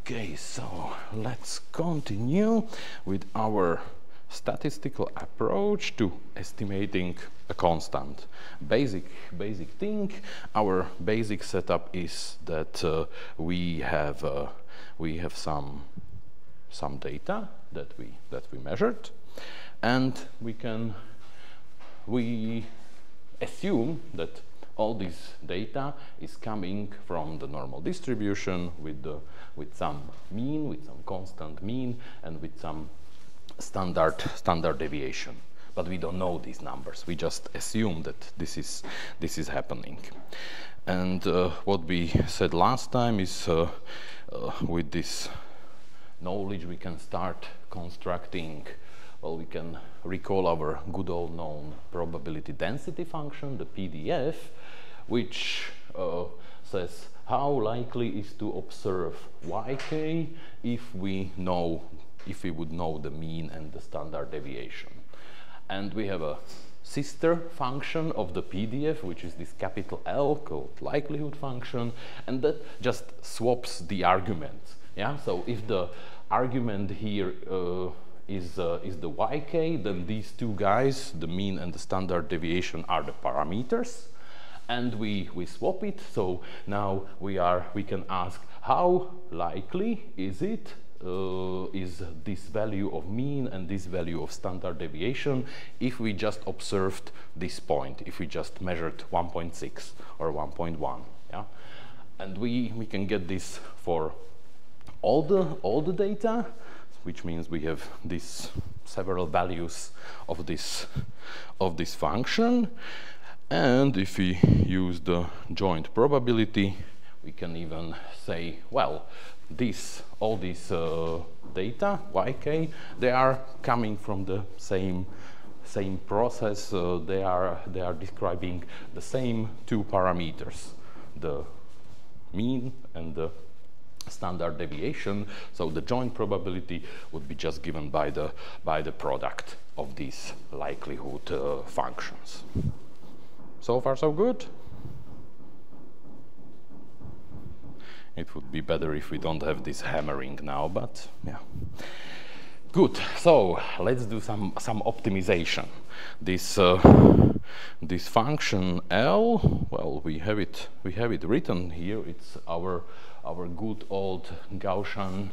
Okay, so let's continue with our statistical approach to estimating a constant. Basic thing. Our basic setup is that we have some data that we measured, and we assume that all this data is coming from the normal distribution with some mean, with some constant mean, and with some standard deviation. But we don't know these numbers. We just assume that this is happening. And what we said last time is with this knowledge we can start constructing. Well, we can recall our good old known probability density function, the PDF, which says how likely is to observe yk if we would know the mean and the standard deviation. And we have a sister function of the PDF, which is this capital L called likelihood function, and that just swaps the arguments. Yeah, so if the argument here is the yk, then these two guys, the mean and the standard deviation, are the parameters, and we swap it. So now we can ask how likely is it is this value of mean and this value of standard deviation if we just observed this point, if we just measured 1.6 or 1.1. Yeah, and we can get this for all the data, which means we have these several values of this function. And if we use the joint probability, we can even say, well, all these data, yk, they are coming from the same process. They are describing the same two parameters, the mean and the standard deviation. So the joint probability would be just given by the product of these likelihood functions. So far so good. It would be better if we don't have this hammering now, but yeah. Good. So let's do some optimization. This function L, well, we have it written here. It's our good old Gaussian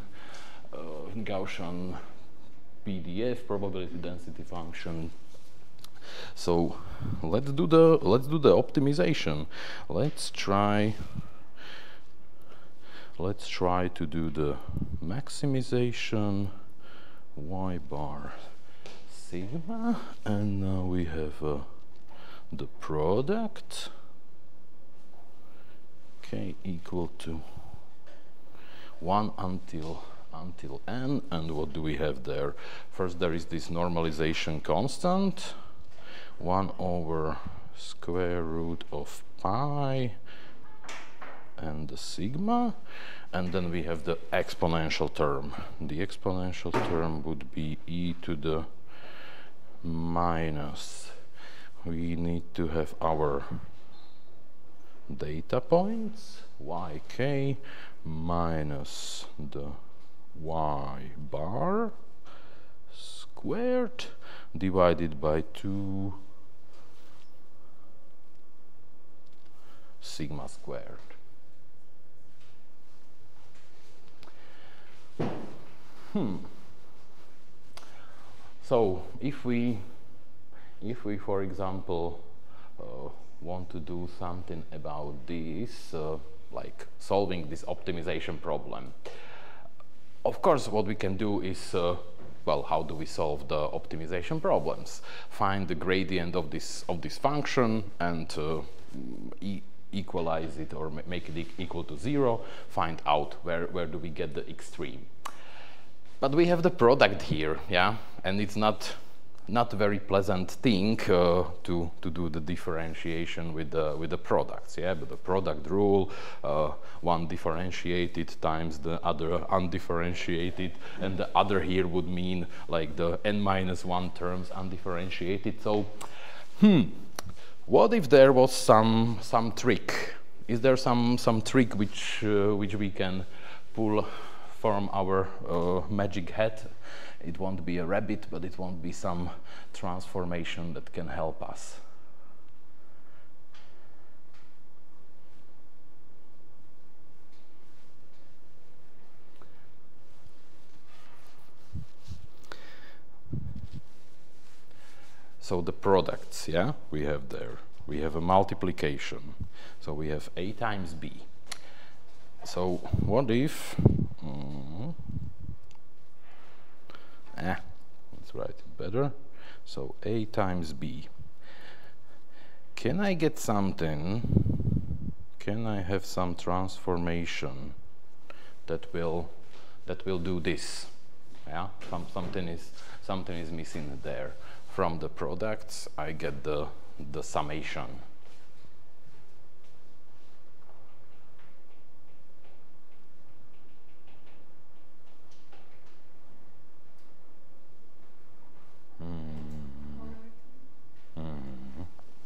PDF probability density function. So let's do the optimization. Let's try to do the maximization y bar sigma, and now we have the product k equal to 1 until n. And what do we have there? First, there is this normalization constant, 1 over square root of pi and the sigma, and then we have the exponential term. The exponential term would be e to the minus. We need to have our data points, yk minus the y bar squared divided by 2 sigma squared. So if we for example want to do something about this, like solving this optimization problem, of course what we can do is well, how do we solve the optimization problems? Find the gradient of this function and equalize it or make it equal to 0. Find out where do we get the extreme. But we have the product here, yeah, and it's not a very pleasant thing to do the differentiation with the products, yeah. But the product rule, one differentiated times the other undifferentiated, and the other here would mean like the n-1 terms undifferentiated. So, what if there was some trick? Is there some trick which we can pull transform our magic hat. It won't be a rabbit, but it won't be some transformation that can help us. So the products, yeah, we have there. We have a multiplication. So we have a times b. So what if, let's write it better. So a times b. Can I get something? Can I have some transformation that will do this? Yeah, something is missing there. From the products, I get the summation.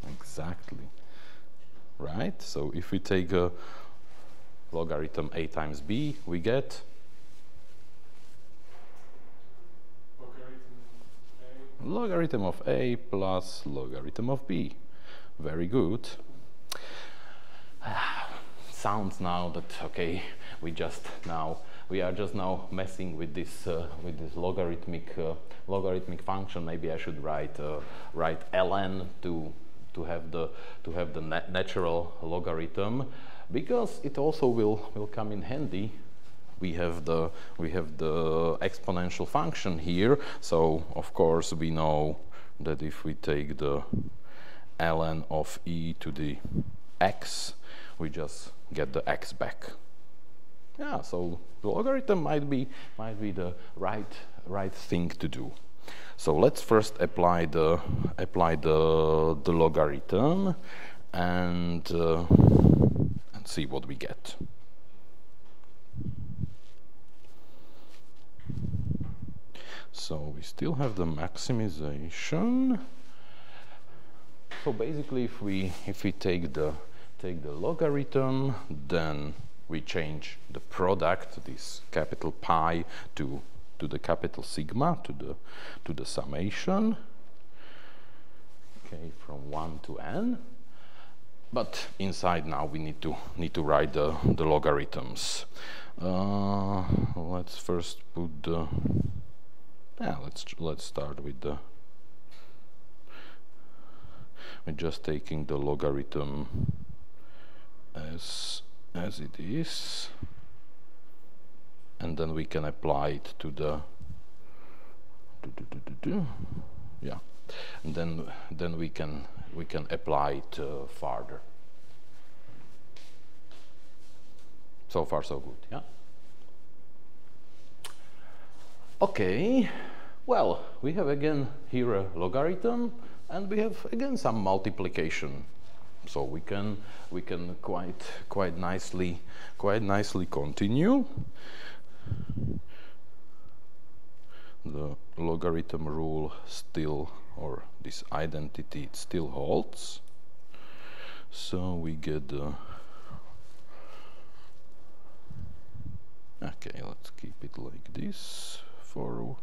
Exactly. Right? So if we take a logarithm a times b, we get logarithm of a plus logarithm of b. Very good. Sounds now that okay, we are just now messing with this logarithmic function. Maybe I should write ln to have the natural logarithm, because it also will come in handy. We have the exponential function here, so of course we know that if we take the ln of e to the x, we just get the x back. Yeah, so the logarithm might be the right thing to do. So let's first apply the logarithm and see what we get. So we still have the maximization. So basically, if we take the logarithm, then we change the product, this capital pi, to the capital sigma, to the summation. Okay, from 1 to n. But inside now we need to write the logarithms. Let's first put the let's start with just taking the logarithm as it is, and then we can apply it to the yeah, and then we can apply it further. So far so good, yeah. Okay, well, we have again here a logarithm, and we have again some multiplication. So we can quite nicely continue. The logarithm rule still, or this identity still holds. So we get the okay, let's keep it like this for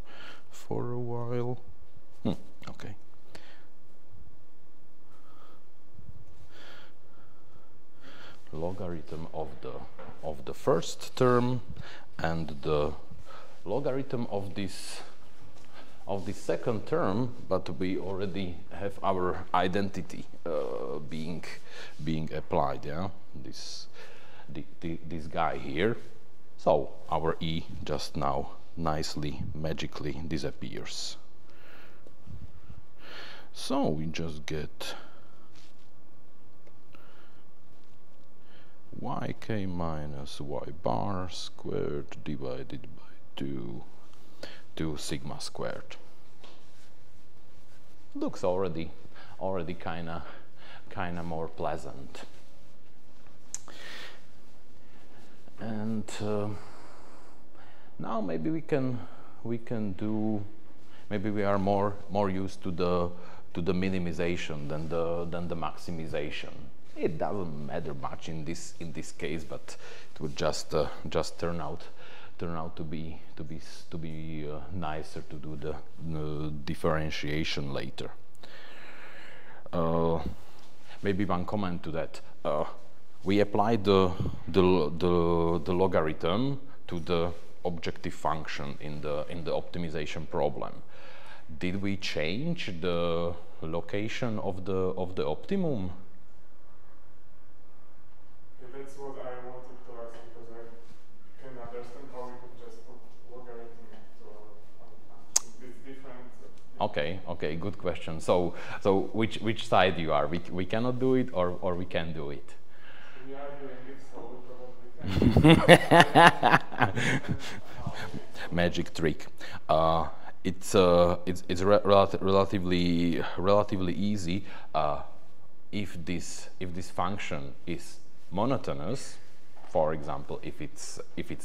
a while. Okay. Logarithm of the first term and the logarithm of this second term, but we already have our identity being applied. Yeah, this guy here. So our e just now nicely magically disappears. So we just get yk minus y bar squared divided by 2 sigma squared. Looks already kinda more pleasant. And now maybe we can do, maybe we are more used to the minimization than the maximization. It doesn't matter much in this case, but it would just turn out turn out to be nicer to do the differentiation later. Maybe one comment to that. We applied the logarithm to the objective function in the optimization problem. Did we change the location of the optimum? Yeah, that's what I wanted to ask, because I can understand how we could just put logarithm to this different. Okay, good question. So which side you are? We cannot do it, or we can do it? We are doing it, so we probably can. Magic trick. It's relatively easy if this function is monotonous. For example, if it's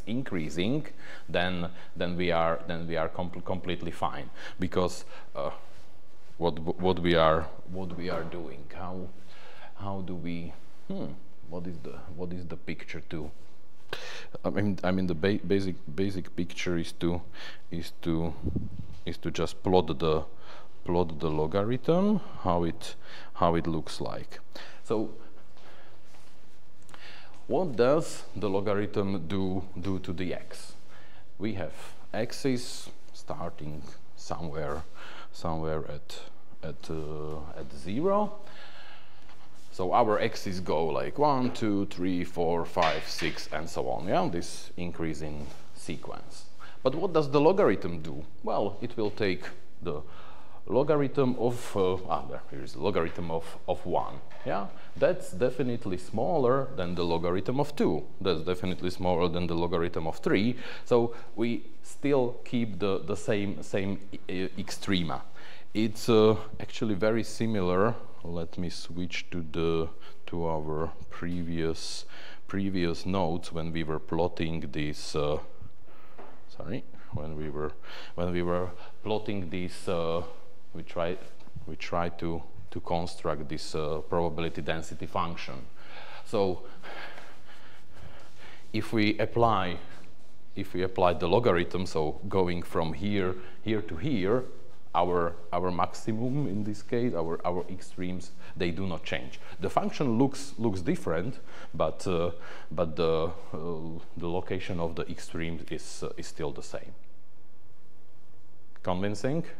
increasing, then we are completely fine, because what we are doing. How do we? What is the picture to? I mean the basic picture is to just plot the logarithm, how it looks like. So what does the logarithm do to the x? We have x's starting somewhere at 0. So our x's go like 1, 2, 3, 4, 5, 6, and so on. Yeah, this increasing sequence. But what does the logarithm do? Well, it will take the logarithm of here is the logarithm of 1. Yeah, that's definitely smaller than the logarithm of 2. That's definitely smaller than the logarithm of 3. So we still keep the same extrema. It's actually very similar. Let me switch to our previous notes when we were plotting this. When we were plotting this, we tried to construct this probability density function. So if we apply the logarithm, so going from here to here, our maximum in this case, our extremes, they do not change. The function looks different, but the location of the extremes is still the same. Convincing? But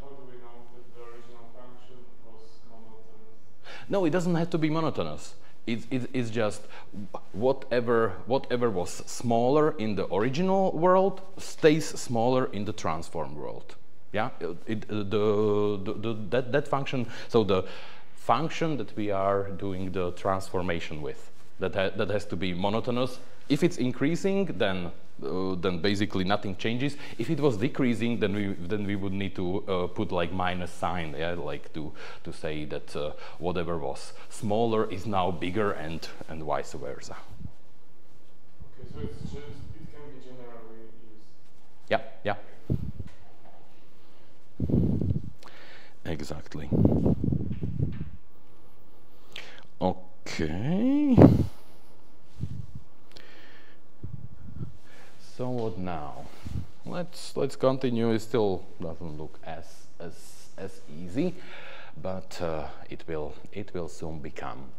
how do we know that the original function was monotonous? No, it doesn't have to be monotonous. It's just whatever was smaller in the original world stays smaller in the transform world. Yeah, that function. So the function that we are doing the transformation with, that has to be monotonous. If it's increasing, then basically nothing changes. If it was decreasing, then we would need to put like minus sign, yeah, like to say that whatever was smaller is now bigger, and vice versa. Okay, so it can be generally used. Yeah. Exactly. Okay. So what now? Let's continue. It still doesn't look as easy, but it will soon become.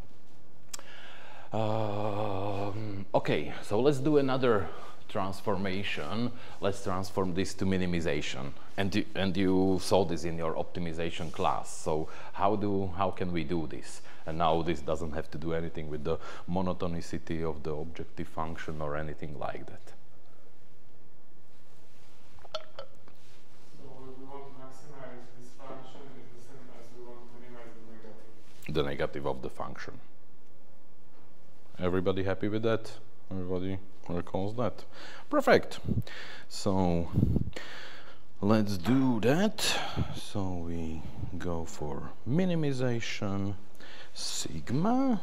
Okay, so let's do another transformation. Let's transform this to minimization, and you saw this in your optimization class. So how can we do this? And now this doesn't have to do anything with the monotonicity of the objective function or anything like that. So we want to maximize this function is the same as we want to minimize the negative. The negative of the function. Everybody happy with that? Everybody recalls that? Perfect. So let's do that. So we go for minimization, sigma.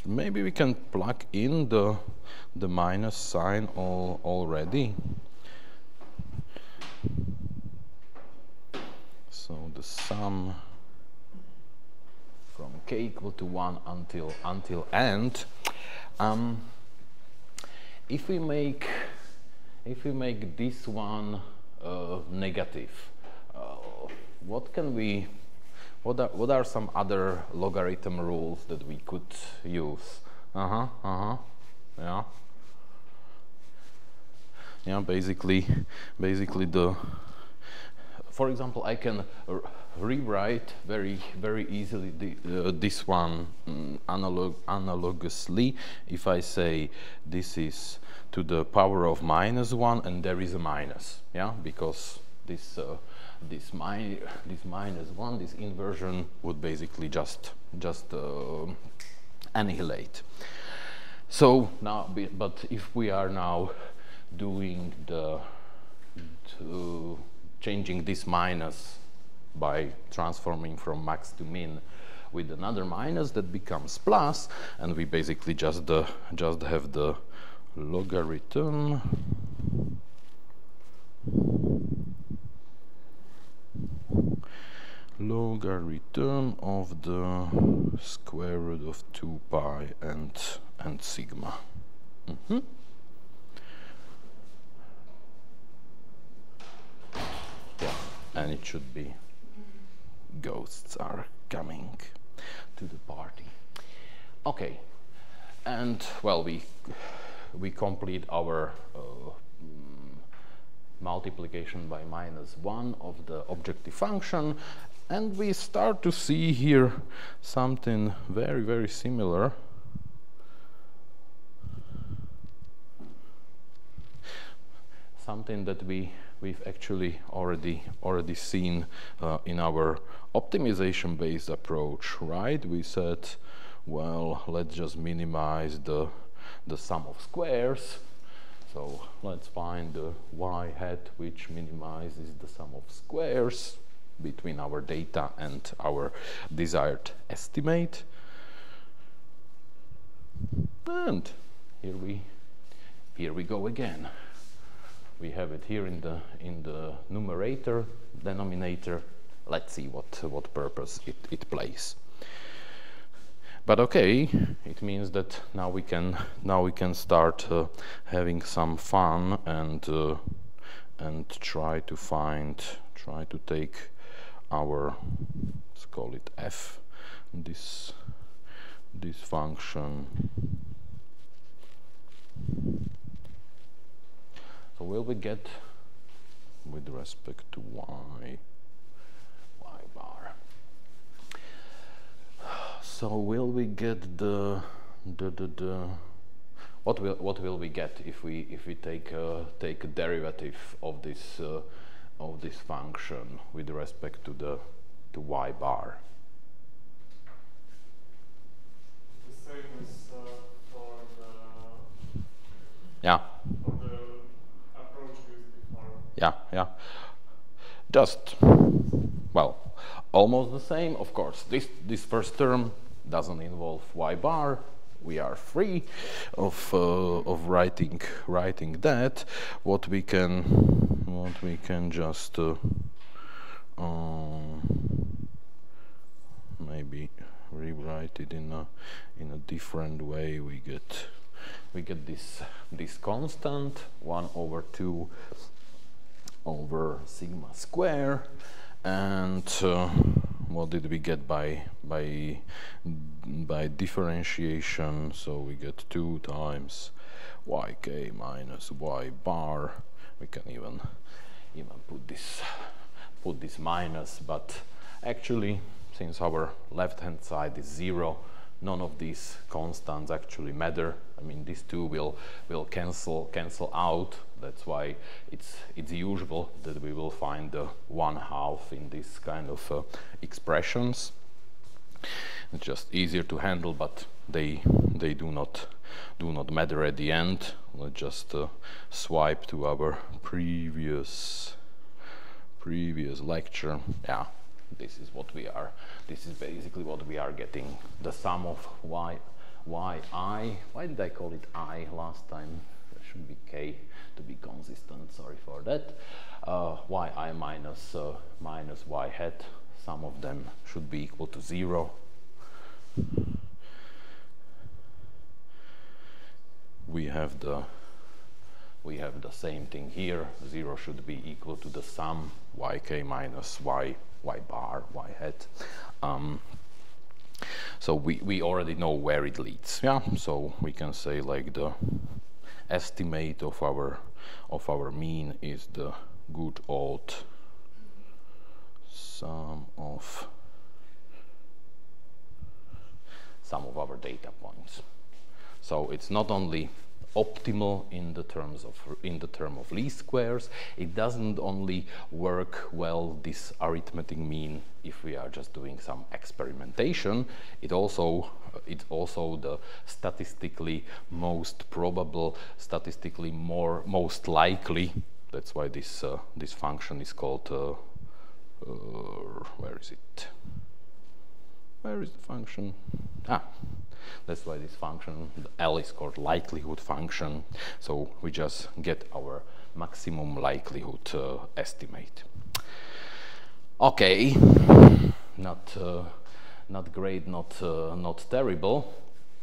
Maybe we can plug in the minus sign already. So the sum from k equal to 1 until end. if we make this one negative, what are some other logarithm rules that we could use? Yeah, basically for example, I can rewrite very easily this one analogously. If I say this is to the power of -1 and there is a minus, yeah, because this -1, this inversion would basically just annihilate. So now, but if we are now doing changing this minus by transforming from max to min with another minus, that becomes plus, and we basically just have the logarithm of the square root of 2 pi and sigma. Yeah, and it should be ghosts are coming to the party. Okay, and well, we complete our multiplication by -1 of the objective function, and we start to see here something very similar. Something that we've actually already seen in our optimization-based approach, right? We said, well, let's just minimize the sum of squares. So let's find the y hat which minimizes the sum of squares between our data and our desired estimate. And here we go again. We have it here in the numerator, denominator. Let's see what purpose it plays. But okay, it means that now we can start having some fun and try to take our, let's call it f, this function. So will we get, with respect to y bar, so will we get what will we get if we take a derivative of this function with respect to y bar? The same as for the yeah. Yeah, just, well, almost the same. Of course, this first term doesn't involve y bar. We are free of writing that. What we can just maybe rewrite it in a different way. We get this constant 1/2 over sigma square, and what did we get by differentiation? So we get 2 times yk minus y bar. We can even put this minus, but actually, since our left hand side is 0, none of these constants actually matter. I mean, these two will cancel out. That's why it's usual that we will find the 1/2 in this kind of expressions. It's just easier to handle, but they do not matter at the end. Let's just swipe to our previous lecture. Yeah. This is what we are. This is basically what we are getting. The sum of yi. Why did I call it I last time? There should be k to be consistent. Sorry for that. Yi minus y hat. Sum of them should be equal to 0. We have we have the same thing here. 0 should be equal to the sum yk minus y bar, y hat. So we already know where it leads, yeah? So we can say like the estimate of our mean is the good old sum of our data points. So it's not only optimal in the term of least squares, it doesn't only work well, this arithmetic mean, if we are just doing some experimentation. It's also the statistically most probable, statistically most likely. That's why this function is called where is it? Where is the function? That's why this function, the L, is called likelihood function. So we just get our maximum likelihood estimate. Okay, not great, not terrible.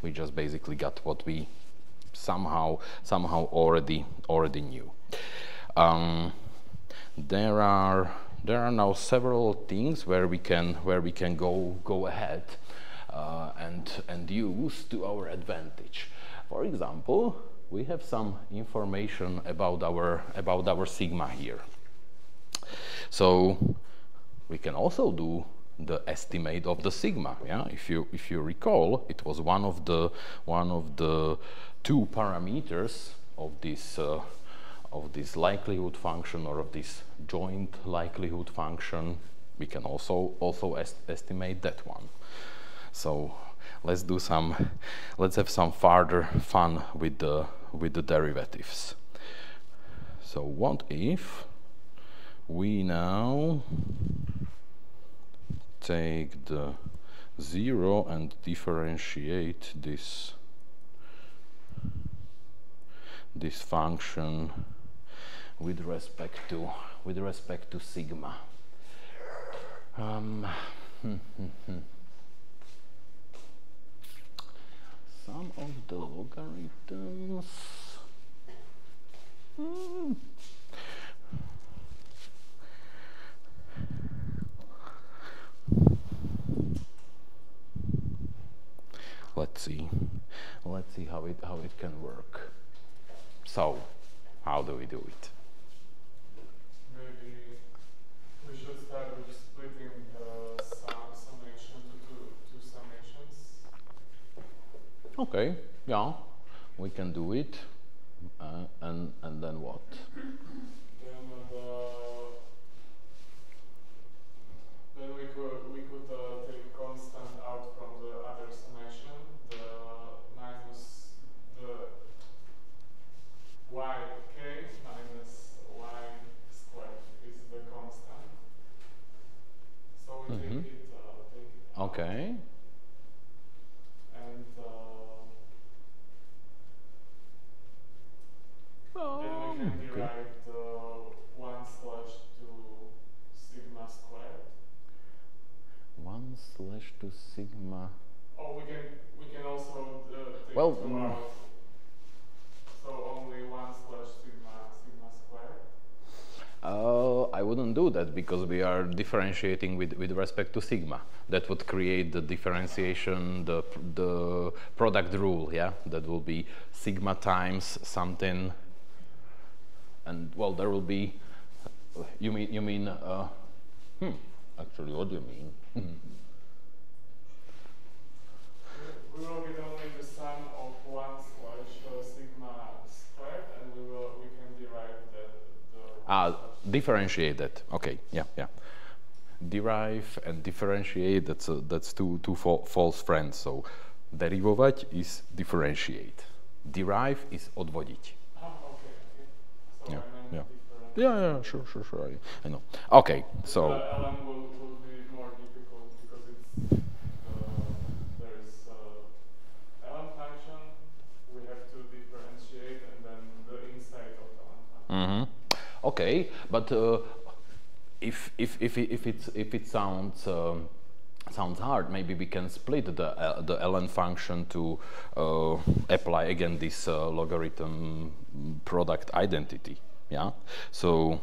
We just basically got what we somehow already knew. There are now several things where we can go ahead and use to our advantage. For example, we have some information about our sigma here. So we can also do the estimate of the sigma. Yeah, if you recall, it was one of the two parameters of this likelihood function, or of this joint likelihood function. We can also estimate that one. So let's have some further fun with the derivatives. So what if we now take the 0 and differentiate this function with respect to sigma? Some of the logarithms. Let's see how it can work. So, how do we do it? Maybe we should start with splitting the summation to two summations. Okay, yeah, we can do it. And then what? Then we could take constant out from the other summation, the minus the yk minus y squared is the constant. So we take it out. Okay. And then we can derive the 1/2 sigma squared. 1/2 sigma. Oh, we can also take well, two out. So only 1/sigma squared. I wouldn't do that, because we are differentiating with respect to sigma. That would create the differentiation, the product rule. Yeah, that will be sigma times something, and well, there will be. You mean? Actually, what do you mean? We will get only the sum of 1/sigma squared, and we can derive the differentiate that. Okay, yeah. Derive and differentiate. That's two false friends. So derivovat is differentiate. Derive is odvodiť. Okay. So Yeah, I meant different. Yeah, sure. I know. Okay, so. LM will be more difficult because it's there is LM function. We have to differentiate, and then the inside of the LM function. Okay, but if it sounds sounds hard. Maybe we can split the ln function to apply again this logarithm product identity. Yeah. So,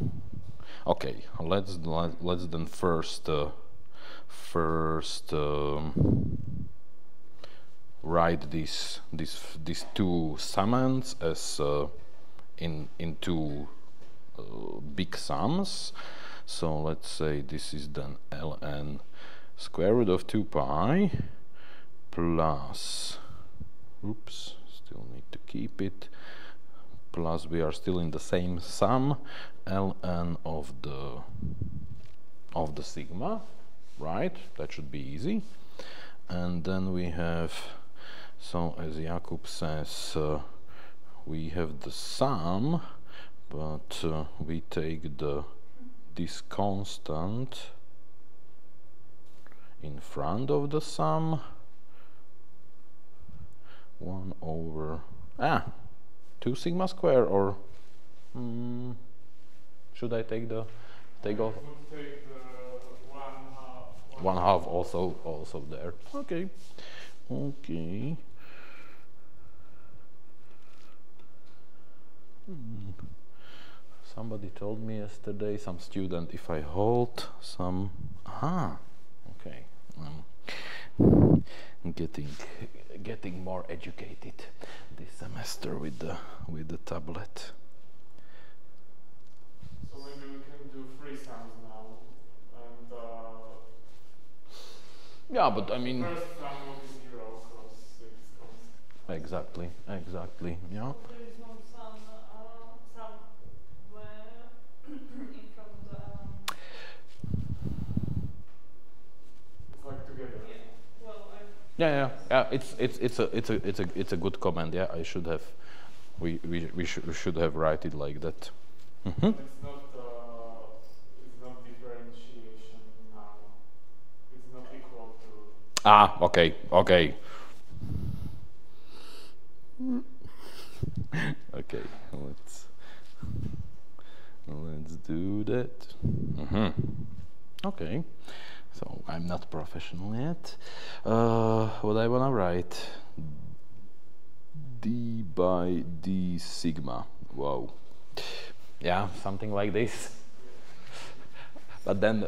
okay. Let's then first write these two summands as in two big sums. So let's say this is then ln square root of 2 pi plus, oops, still need to keep it, plus we are still in the same sum, ln of the sigma, right? That should be easy. And then we have, so as Jakub says, we have the sum, but we take this constant in front of the sum, 1 over 2 sigma square, or should I take off? Take the 1 half also there. Okay. Somebody told me yesterday, some student, if I hold some, okay, getting more educated this semester with the tablet. So maybe we can do 3 sums now, and yeah, but I mean, first sum will be 0 because it's constant. Exactly, yeah. There is no sum somewhere in front of the It's like together. yeah. Well, Yeah. It's a good comment. Yeah, I should have. We should have write it like that. It's not differentiation now. It's not equal to. Okay. Okay, let's do that. Okay, so I'm not professional yet. What I wanna write, d by d sigma. Wow. Yeah, something like this. But then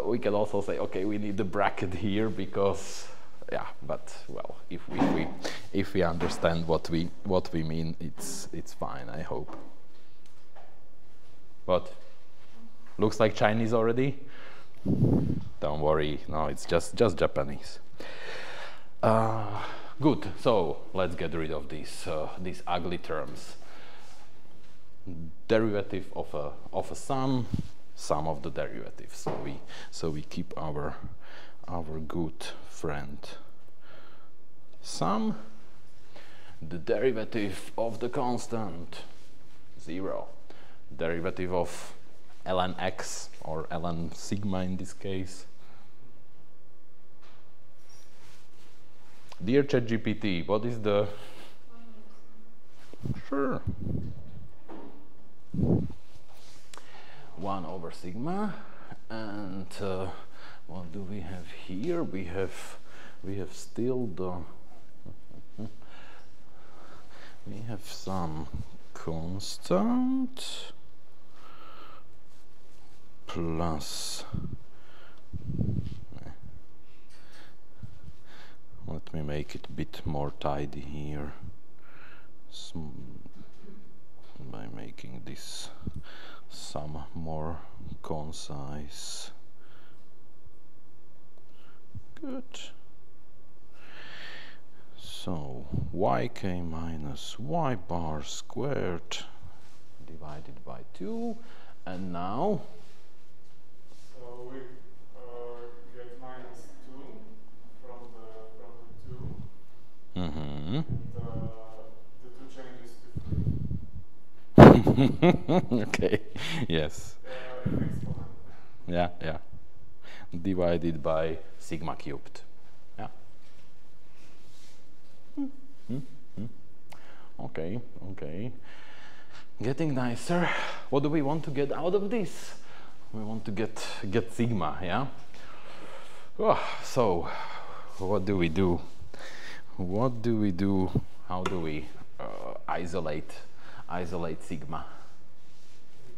we can also say, okay, we need the bracket here because, yeah. But well, if we understand what we mean, it's fine. I hope. What? Looks like Chinese already? Don't worry. No, it's just Japanese. Good. So let's get rid of these ugly terms. Derivative of a sum of the derivatives. So we keep our good friend sum. The derivative of the constant, 0. Derivative of ln x, or ln sigma in this case. Dear ChatGPT, what is the... Sure. 1 over sigma, and what do we have here? We have still the we have some constant plus, let me make it a bit more tidy here by making this sum more concise. Good. So yk minus y bar squared divided by 2, and now So we get minus 2 from the 2. Mm-hmm. The 2 changes to 3. Okay. Yes. Exponent. Yeah. Divided by sigma cubed. Yeah. Okay. Getting nicer. What do we want to get out of this? We want to get sigma, yeah? Oh, so, what do we do? What do we do? How do we isolate sigma? We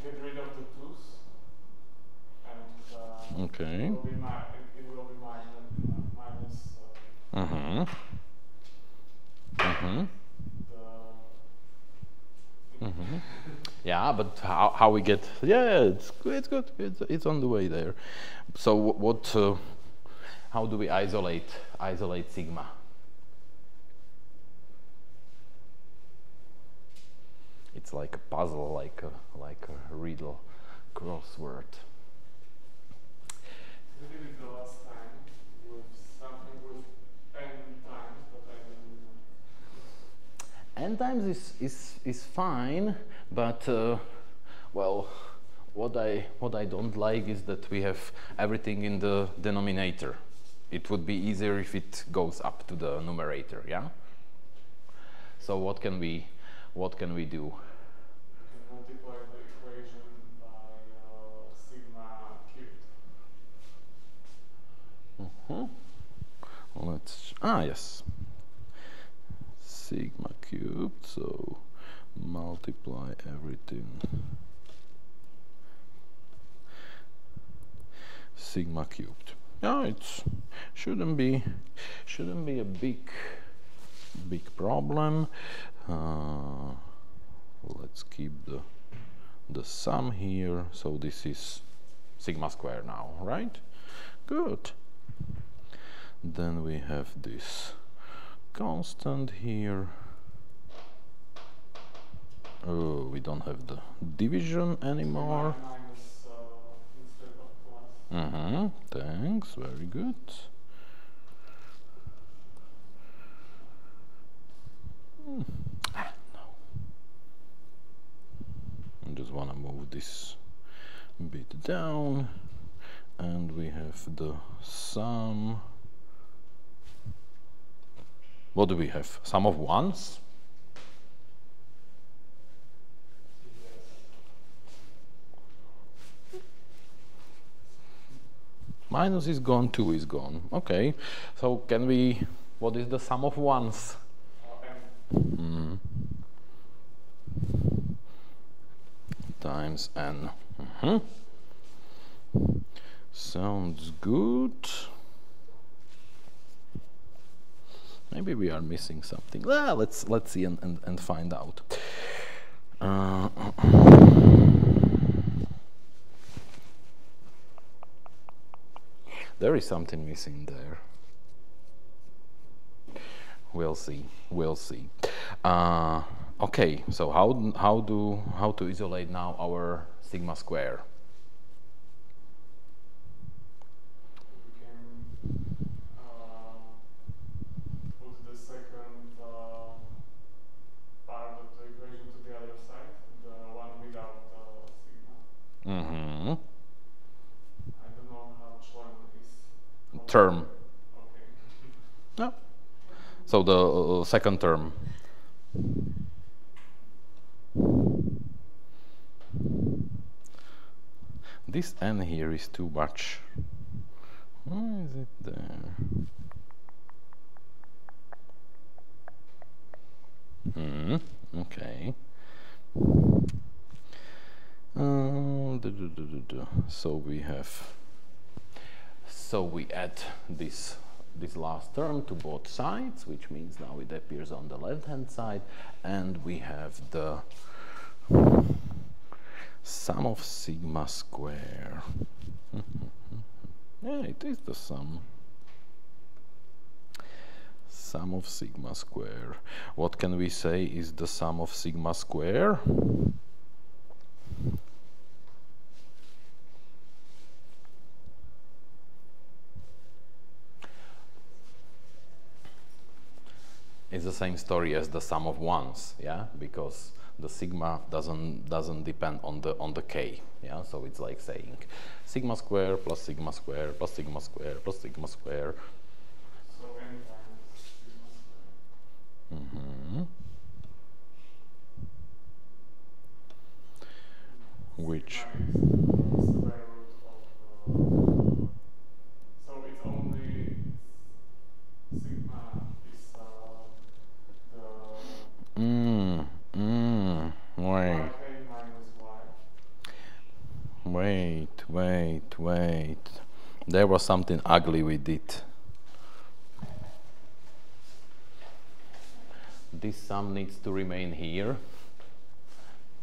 can get rid of the twos, and Okay. it will be minus Mm-hmm. Mm-hmm. the. Mm-hmm. Yeah, but how we get? Yeah, it's good. It's on the way there. So what? How do we isolate sigma? It's like a puzzle, like a riddle, crossword. We did it the last time with something with n times, but I don't remember. N times is fine, but well, what I don't like is that we have everything in the denominator. It would be easier if it goes up to the numerator, yeah? So what can we do? We can multiply the equation by sigma cubed. Yes, sigma cubed, so multiply everything sigma cubed. Yeah, it shouldn't be a big problem. Let's keep the sum here, so this is sigma square now, right? Good. Then we have this constant here. Oh, we don't have the division anymore. Minus instead of plus. Mm-hmm. Thanks, very good. No. I just want to move this bit down, and we have the sum. What do we have? Sum of ones? Minus is gone, 2 is gone. Okay, so can we, what is the sum of ones? N. Times n. Sounds good. Maybe we are missing something. Well, let's see and find out. There is something missing there. We'll see. Okay, so how to isolate now our sigma square? We can put the second part of the equation to the other side, the one without sigma. Mm-hmm. I don't know which one is. Term. Okay. Yeah. So the second term. This n here is too much. Why is it there? Okay. So we add this last term to both sides, which means now it appears on the left-hand side, and we have the sum of sigma square. Yeah, it is the sum. Sum of sigma square. What can we say is the sum of sigma square? It's the same story as the sum of ones, yeah, because the sigma doesn't depend on the k, yeah. So it's like saying sigma square plus sigma square plus sigma square plus sigma square. So n times sigma square. Which Sigma Wait, there was something ugly with it. This sum needs to remain here,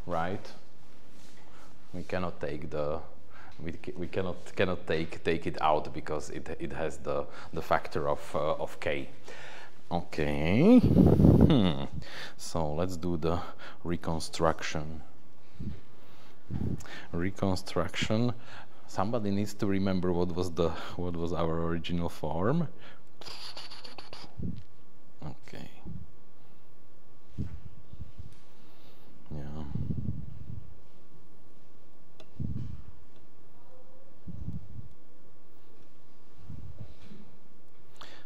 right? We cannot take the we cannot take it out because it has the factor of k. Okay. So let's do the reconstruction. Reconstruction. Somebody needs to remember what was our original form. Okay. Yeah.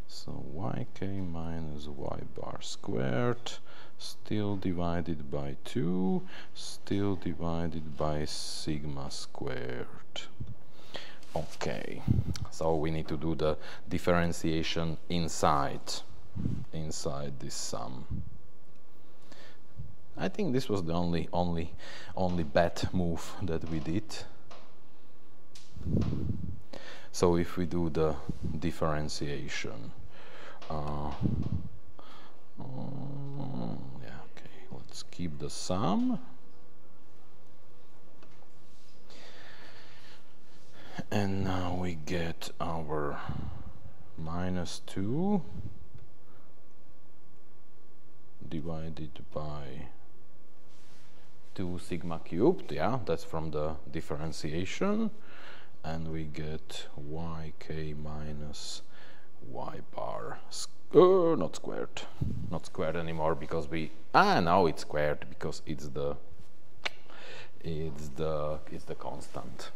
So yk minus y bar squared, still divided by 2, still divided by sigma squared. Okay, so we need to do the differentiation inside this sum. I think this was the only bad move that we did. So if we do the differentiation, yeah, okay, let's keep the sum. And now we get our minus 2 divided by 2 sigma cubed, yeah, that's from the differentiation. And we get yk minus y bar, not squared anymore because now it's squared because it's the constant.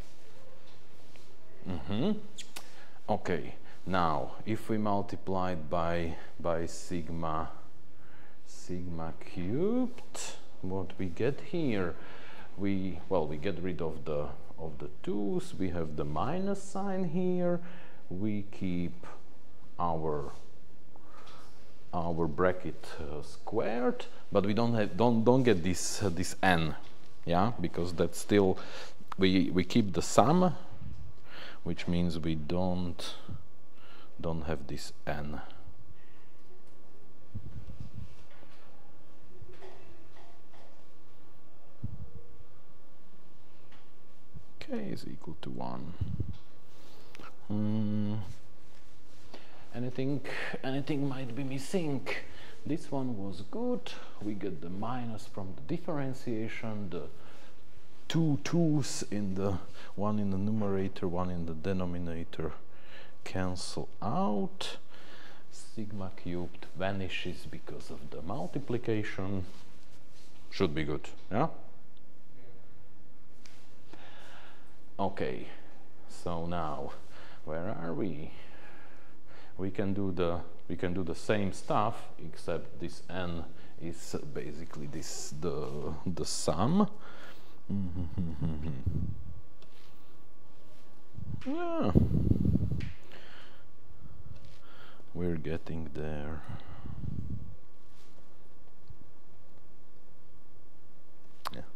Okay, now if we multiply it by sigma cubed, what we get here, we get rid of the 2's, we have the minus sign here, we keep our bracket squared, but we don't get this n, yeah, because that's still we keep the sum, which means we don't have this n. K is equal to 1. Anything might be missing. This one was good. We get the minus from the differentiation, the 2 2's in the one in the numerator, one in the denominator cancel out. Sigma cubed vanishes because of the multiplication. Should be good, yeah? Okay, so now where are we? We can do the same stuff, except this n is basically the sum. Yeah, we're getting there. Yeah.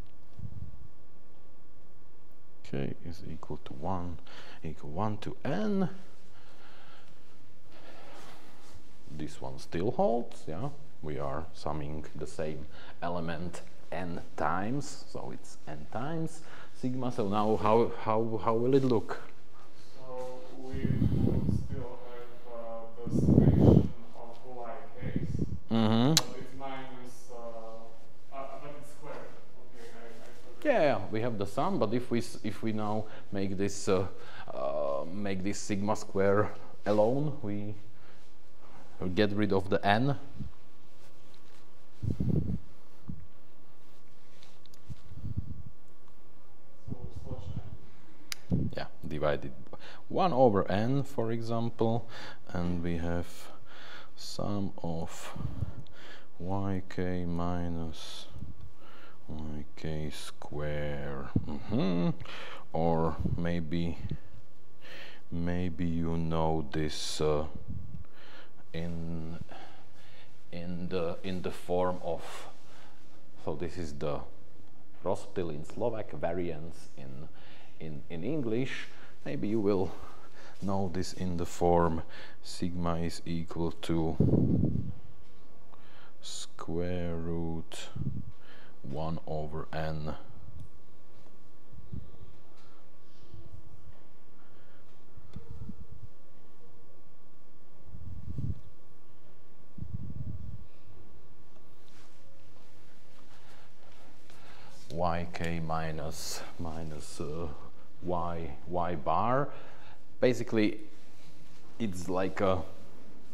K is equal to 1 to n. This one still holds, yeah. We are summing the same element n times, so it's n times sigma. So now how will it look? So we will still have the summation of yks, but it's minus, but it's squared. Okay, I forgot. Yeah, we have the sum, but if we now make this sigma square alone, we get rid of the n. Yeah, divided 1 over n, for example, and we have sum of yk minus yk square. Or maybe you know this in the form of, so this is the Rozptyl in Slovak, variance in English. maybe you will know this in the form sigma is equal to square root 1 over n yk minus y bar. Basically, it's like a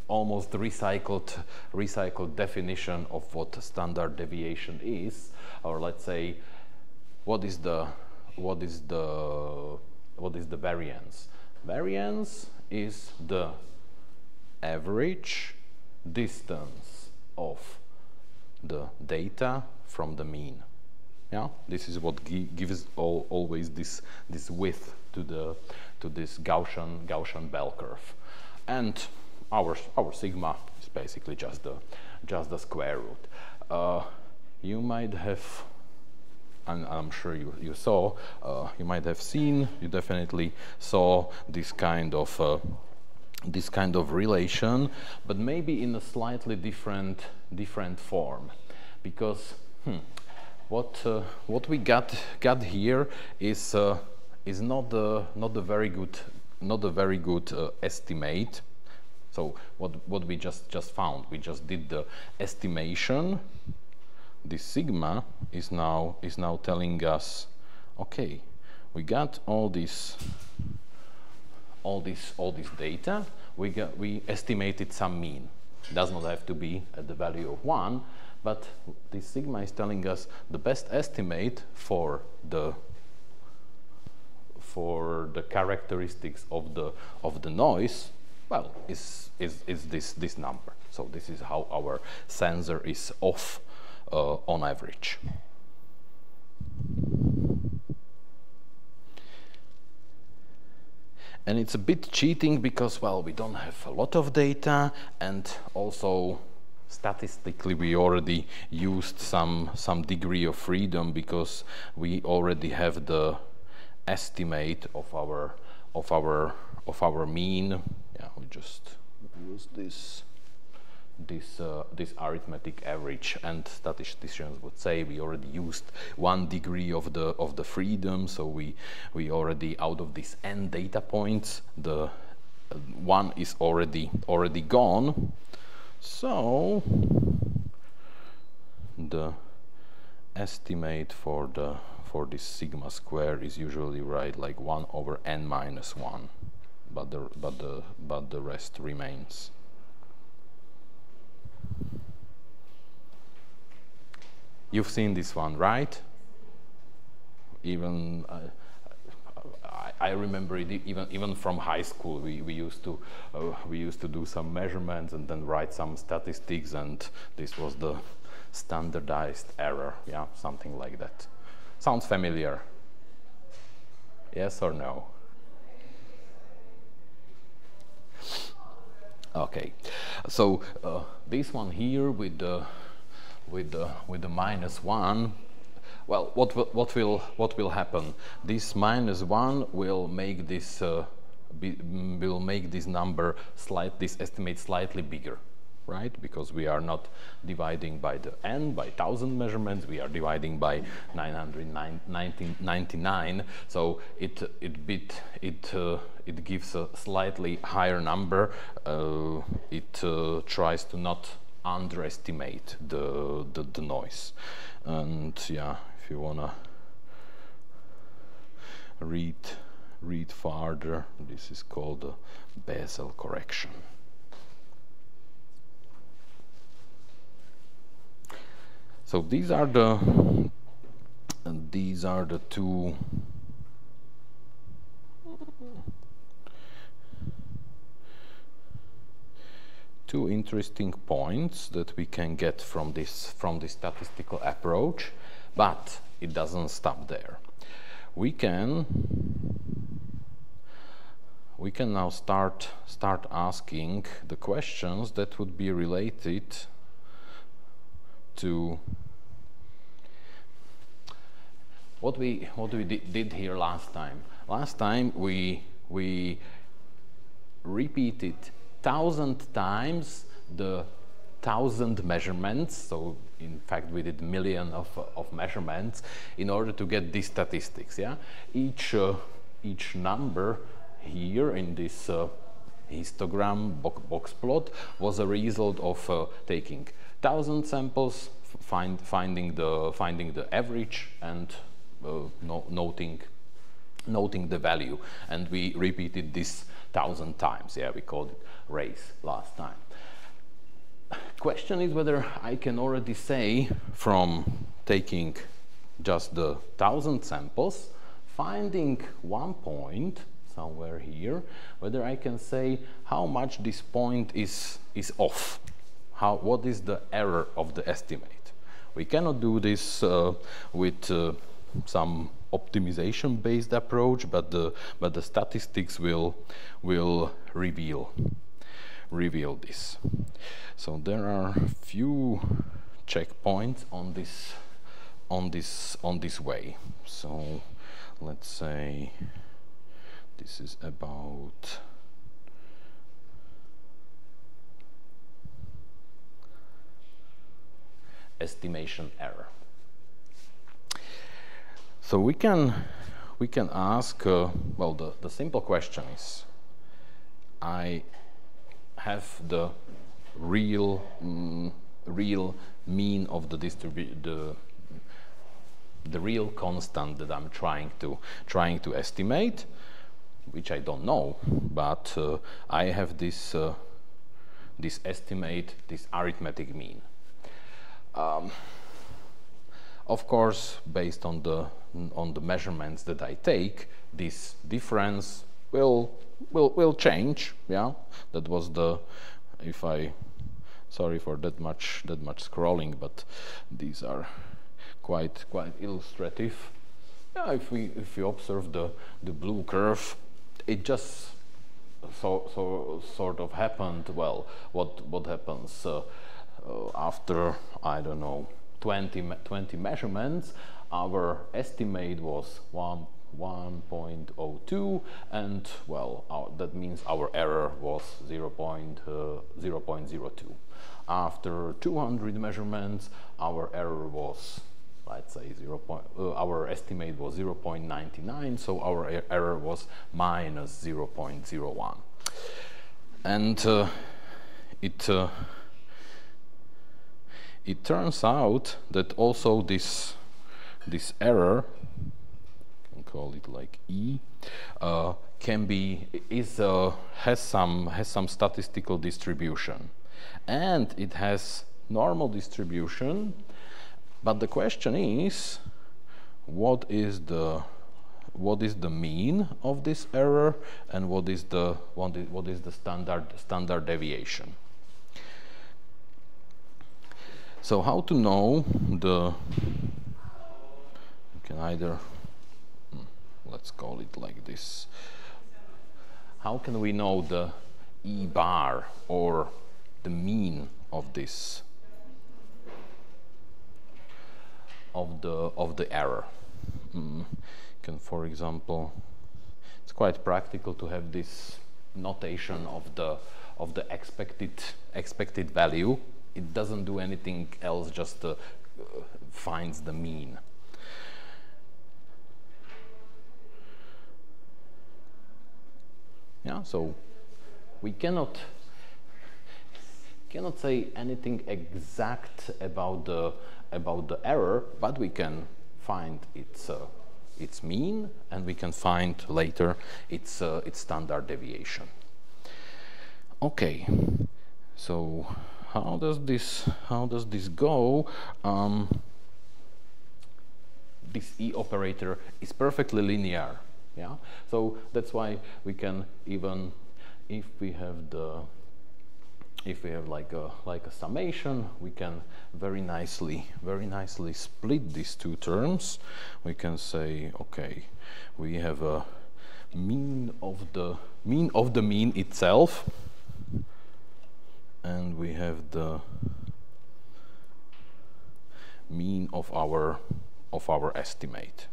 almost recycled definition of what standard deviation is, or let's say, what is the variance? Variance is the average distance of the data from the mean. Yeah, this is what gives always this width to this Gaussian bell curve, and our sigma is basically just the square root. You might have, and I'm sure you saw, you might have seen, you definitely saw this kind of relation, but maybe in a slightly different form, because what we got here is not a very good estimate. So what we just found, we just did the estimation. This sigma is now telling us, okay, we got all this data. We estimated some mean. It does not have to be at the value of 1. But this sigma is telling us the best estimate for the characteristics of the noise, well, is this number. So this is how our sensor is off on average. And it's a bit cheating because, well, we don't have a lot of data, and also statistically we already used some degree of freedom because we already have the estimate of our mean. Yeah, we just use this arithmetic average, and statisticians would say we already used 1 degree of the freedom, so we already, out of these n data points, the 1 is already gone. So the estimate for this sigma square is usually right like 1 over n minus 1, but the rest remains. You've seen this one, right? Even I remember it even from high school. We used to do some measurements and then write some statistics, and this was the standardized error. Yeah, something like that. Sounds familiar? Yes or no? Okay, so this one here with the -1. Well, what will happen? This -1 will make this number this estimate slightly bigger, right? Because we are not dividing by the n, by 1,000 measurements. We are dividing by 999. So it gives a slightly higher number. It tries to not underestimate the noise. And yeah, if you wanna read farther, this is called the Bessel correction. So these are the two interesting points that we can get from this statistical approach, but it doesn't stop there. We can now start asking the questions that would be related to what we did here last time. Last time we we repeated 1,000 times the 1,000 measurements. So in fact we did million of measurements in order to get these statistics. Yeah, each number here in this histogram box plot was a result of taking 1,000 samples, finding the average, and noting the value, and we repeated this 1,000 times. Yeah, we called it race last time. Question is whether I can already say from taking just the 1,000 samples, finding one point somewhere here, whether I can say how much this point is off. What is the error of the estimate? We cannot do this with some optimization-based approach, but the statistics will reveal this. So there are few checkpoints on this way. So let's say this is about estimation error. So we can ask, well, the simple question is, I have the real mean of the real constant that I'm trying to estimate, which I don't know, but I have this estimate, this arithmetic mean. Of course, based on the measurements that I take, this difference will change. Yeah, that was sorry for that much scrolling, but these are quite illustrative. Yeah, if we observe the blue curve, it just sort of happened. Well, what happens after, I don't know, 20 measurements? Our estimate was 1.02, and well, that means our error was 0.02. After 200 measurements, our error was, let's say, our estimate was 0.99, so our error was minus 0.01. And it turns out that also this error, you can call it like E, has some statistical distribution, and it has normal distribution. But the question is, what is the mean of this error, and what is the standard deviation? So how to know you can either, let's call it like this. How can we know the E bar, or the mean of this, of the error? Can, for example, it's quite practical to have this notation of the expected value. It doesn't do anything else, just finds the mean. Yeah, so we cannot say anything exact about the error, but we can find its mean, and we can find later its standard deviation. Okay, so how does this go? This E operator is perfectly linear. Yeah, so that's why we can, even if we have like a summation, we can very nicely split these two terms. We can say, okay, we have a mean of the mean itself, and we have the mean of our estimate.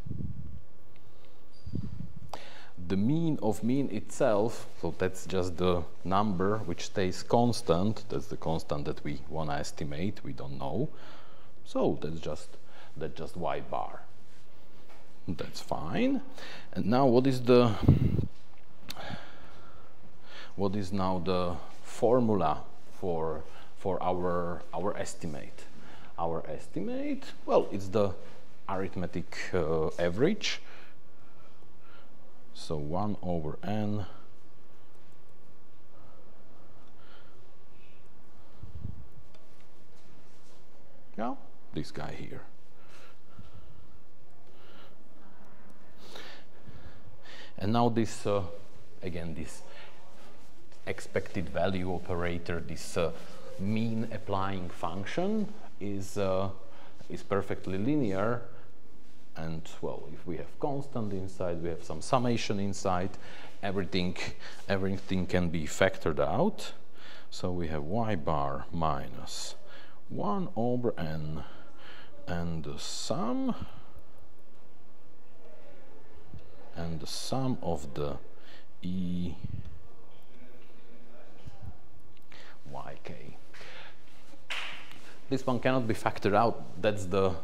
the mean of mean itself, so that's just the number which stays constant. That's the constant that we want to estimate. We don't know. So that's just y bar. That's fine. And now what is now the formula for our estimate? Our estimate, well, it's the arithmetic average. So 1 over n now this guy here. And now this again, this expected value operator, this mean applying function is perfectly linear. And well, if we have constant inside, we have some summation inside, everything can be factored out. So we have y bar minus 1 over n, and the sum of the e yk. This one cannot be factored out. That's the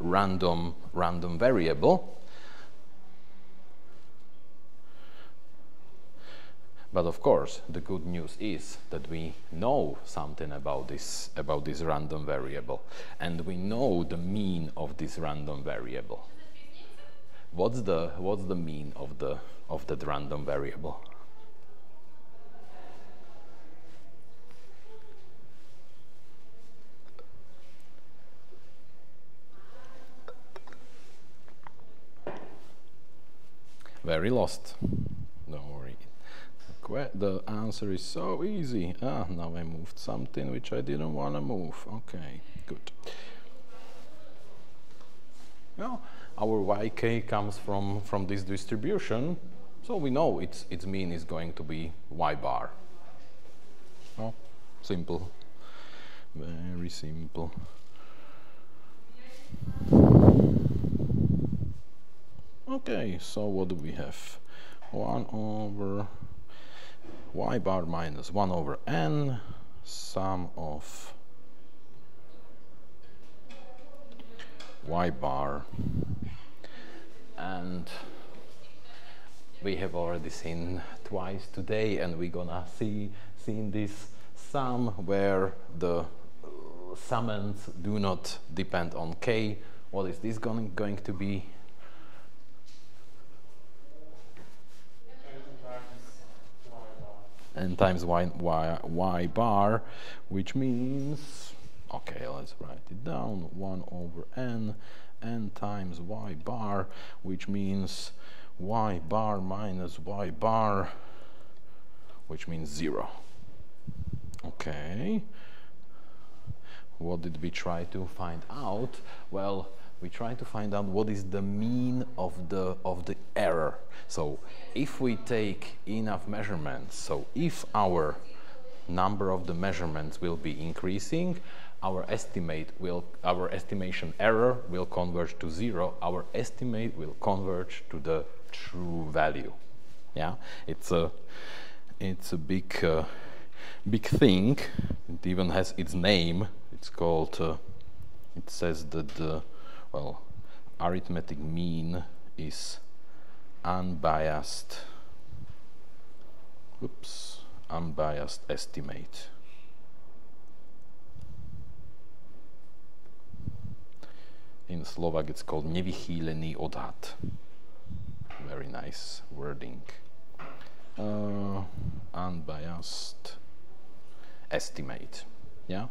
random variable. But of course, the good news is that we know something about this random variable, and we know the mean of this random variable. What's the mean of that random variable? Very lost. Don't worry. The answer is so easy. Ah, now I moved something which I didn't want to move. Okay, good. Now, our yk comes from this distribution, so we know its mean is going to be y bar. Oh, simple. Very simple. Okay, so what do we have? 1 over y bar minus 1 over n, sum of y bar. And we have already seen twice today, and we're gonna see in this sum where the summands do not depend on k. What is this going to be? N times y bar, which means, okay, let's write it down, 1 over n times y bar, which means y bar minus y bar, which means 0. Okay. What did we try to find out? Well, we try to find out what is the mean of the error. So if we take enough measurements, so if our number of the measurements will be increasing, our estimation error will converge to 0. Our estimate will converge to the true value. Yeah, it's a big thing. It even has its name. It's called. It says that the arithmetic mean is unbiased estimate. In Slovak it's called nevychýlený odhad. Very nice wording. Unbiased estimate. Yeah.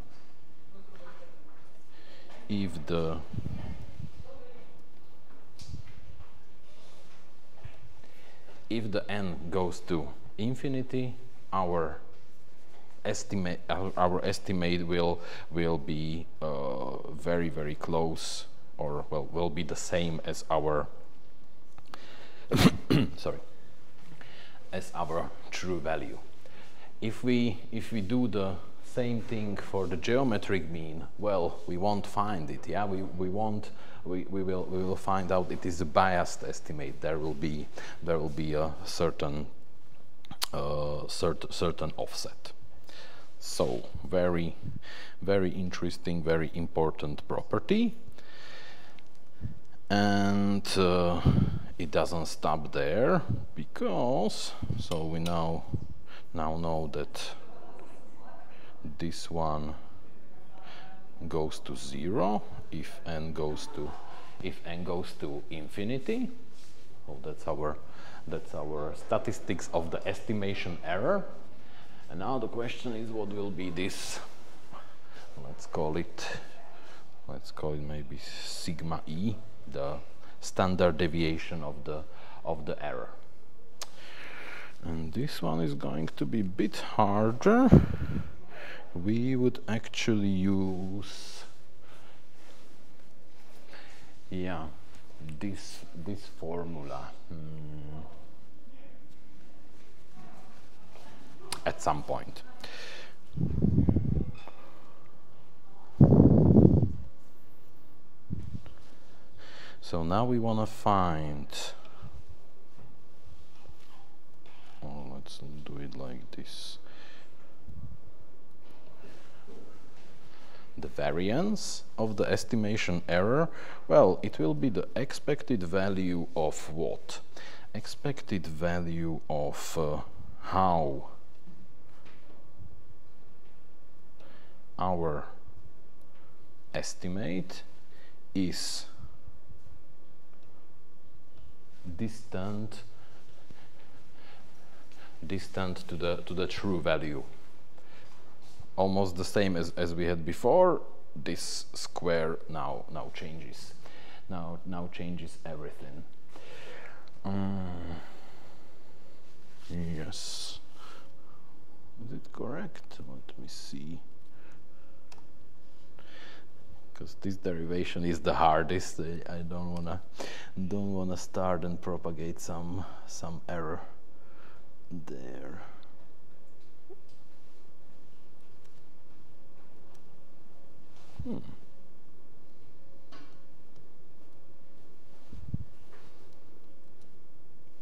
If the n goes to infinity, our estimate will be very, very close, or will be the same as our sorry, as our true value. If we do the Same thing for the geometric mean. Well, we won't find it. Yeah, we will find out it is a biased estimate. There will be a certain certain offset. So very interesting, very important property. And it doesn't stop there, because so we now know that this one goes to 0 if n goes to infinity. So that's our statistics of the estimation error. And now the question is, what will be this? Let's call it maybe sigma e, the standard deviation of the error. And this one is going to be a bit harder. We would actually use, yeah, this formula at some point. So now we want to find, let's do it like this. The variance of the estimation error, well, it will be the expected value of what? Expected value of how our estimate is distant to the true value. Almost the same as we had before. This square now changes. Now changes everything. Yes. Is it correct? Let me see. Because this derivation is the hardest. I don't wanna start and propagate some error there.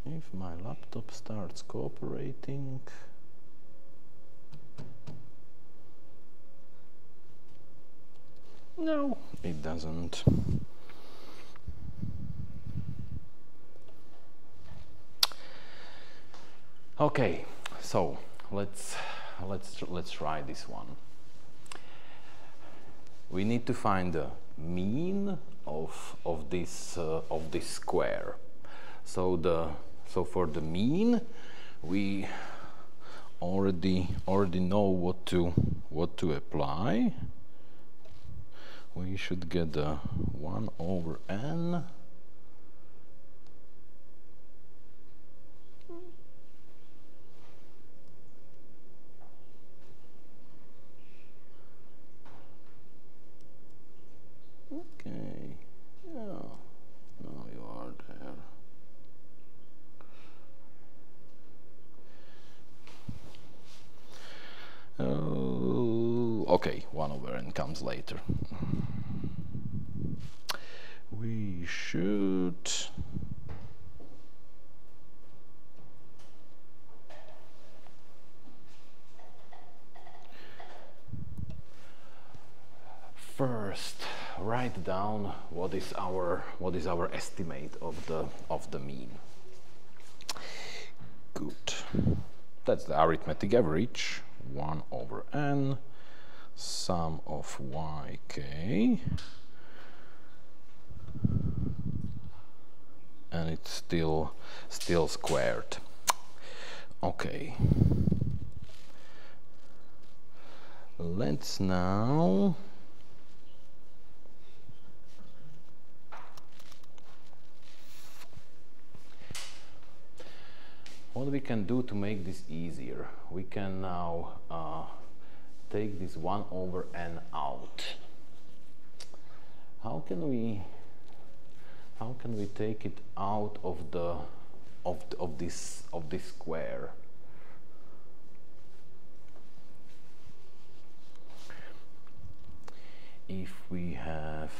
If my laptop starts cooperating, no, it doesn't. Okay, so let's try this one. We need to find the mean of this square. So for the mean, we already know what to apply. We should get the 1 over n. Okay, yeah, now you are there. Oh, okay, 1 over n comes later. We should first write down what is our estimate of the mean. Good. That's the arithmetic average. 1 over n, sum of yk, and it's still squared. Okay. Let's now what we can do to make this easier, we can now take this 1 over n out. How can we take it out of this square? if we have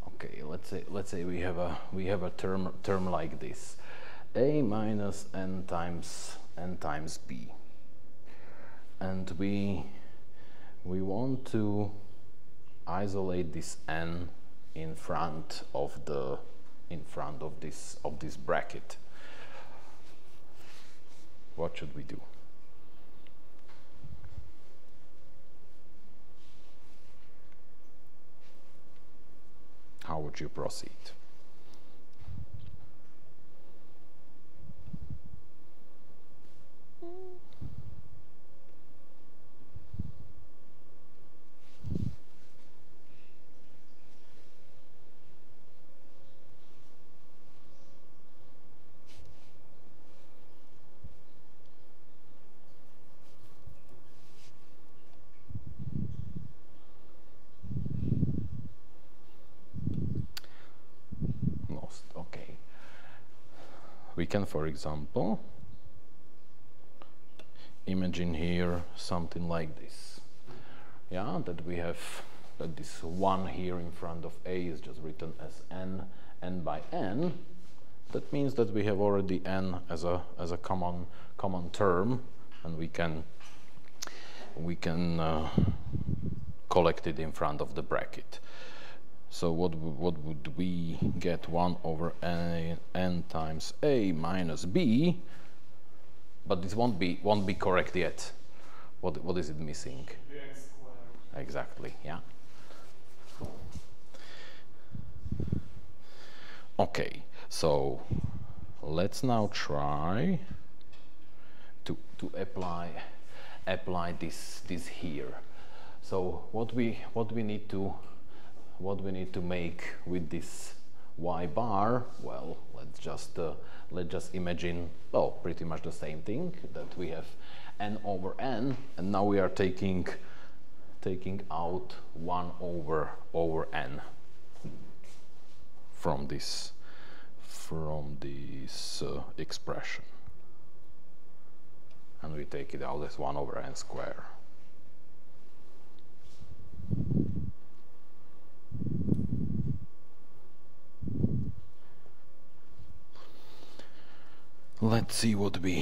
okay, let's say we have a term like this: a minus n times b, and we want to isolate this n in front of this bracket. What should we do? How would you proceed? Okay. We can, for example, imagine here something like this. Yeah, that we have that this 1 here in front of a is just written as n by n. That means that we have already n as a common term, and we can collect it in front of the bracket. So what would we get? 1 over n times a minus b, but this won't be correct yet. What is it missing? The n squared. Exactly, yeah. Okay, so let's now try to apply this this here. So what we need to make with this y bar, well, let's just imagine, oh, pretty much the same thing, that we have n over n, and now we are taking out 1 over n from this expression, and we take it out as 1 over n squared. Let's see what we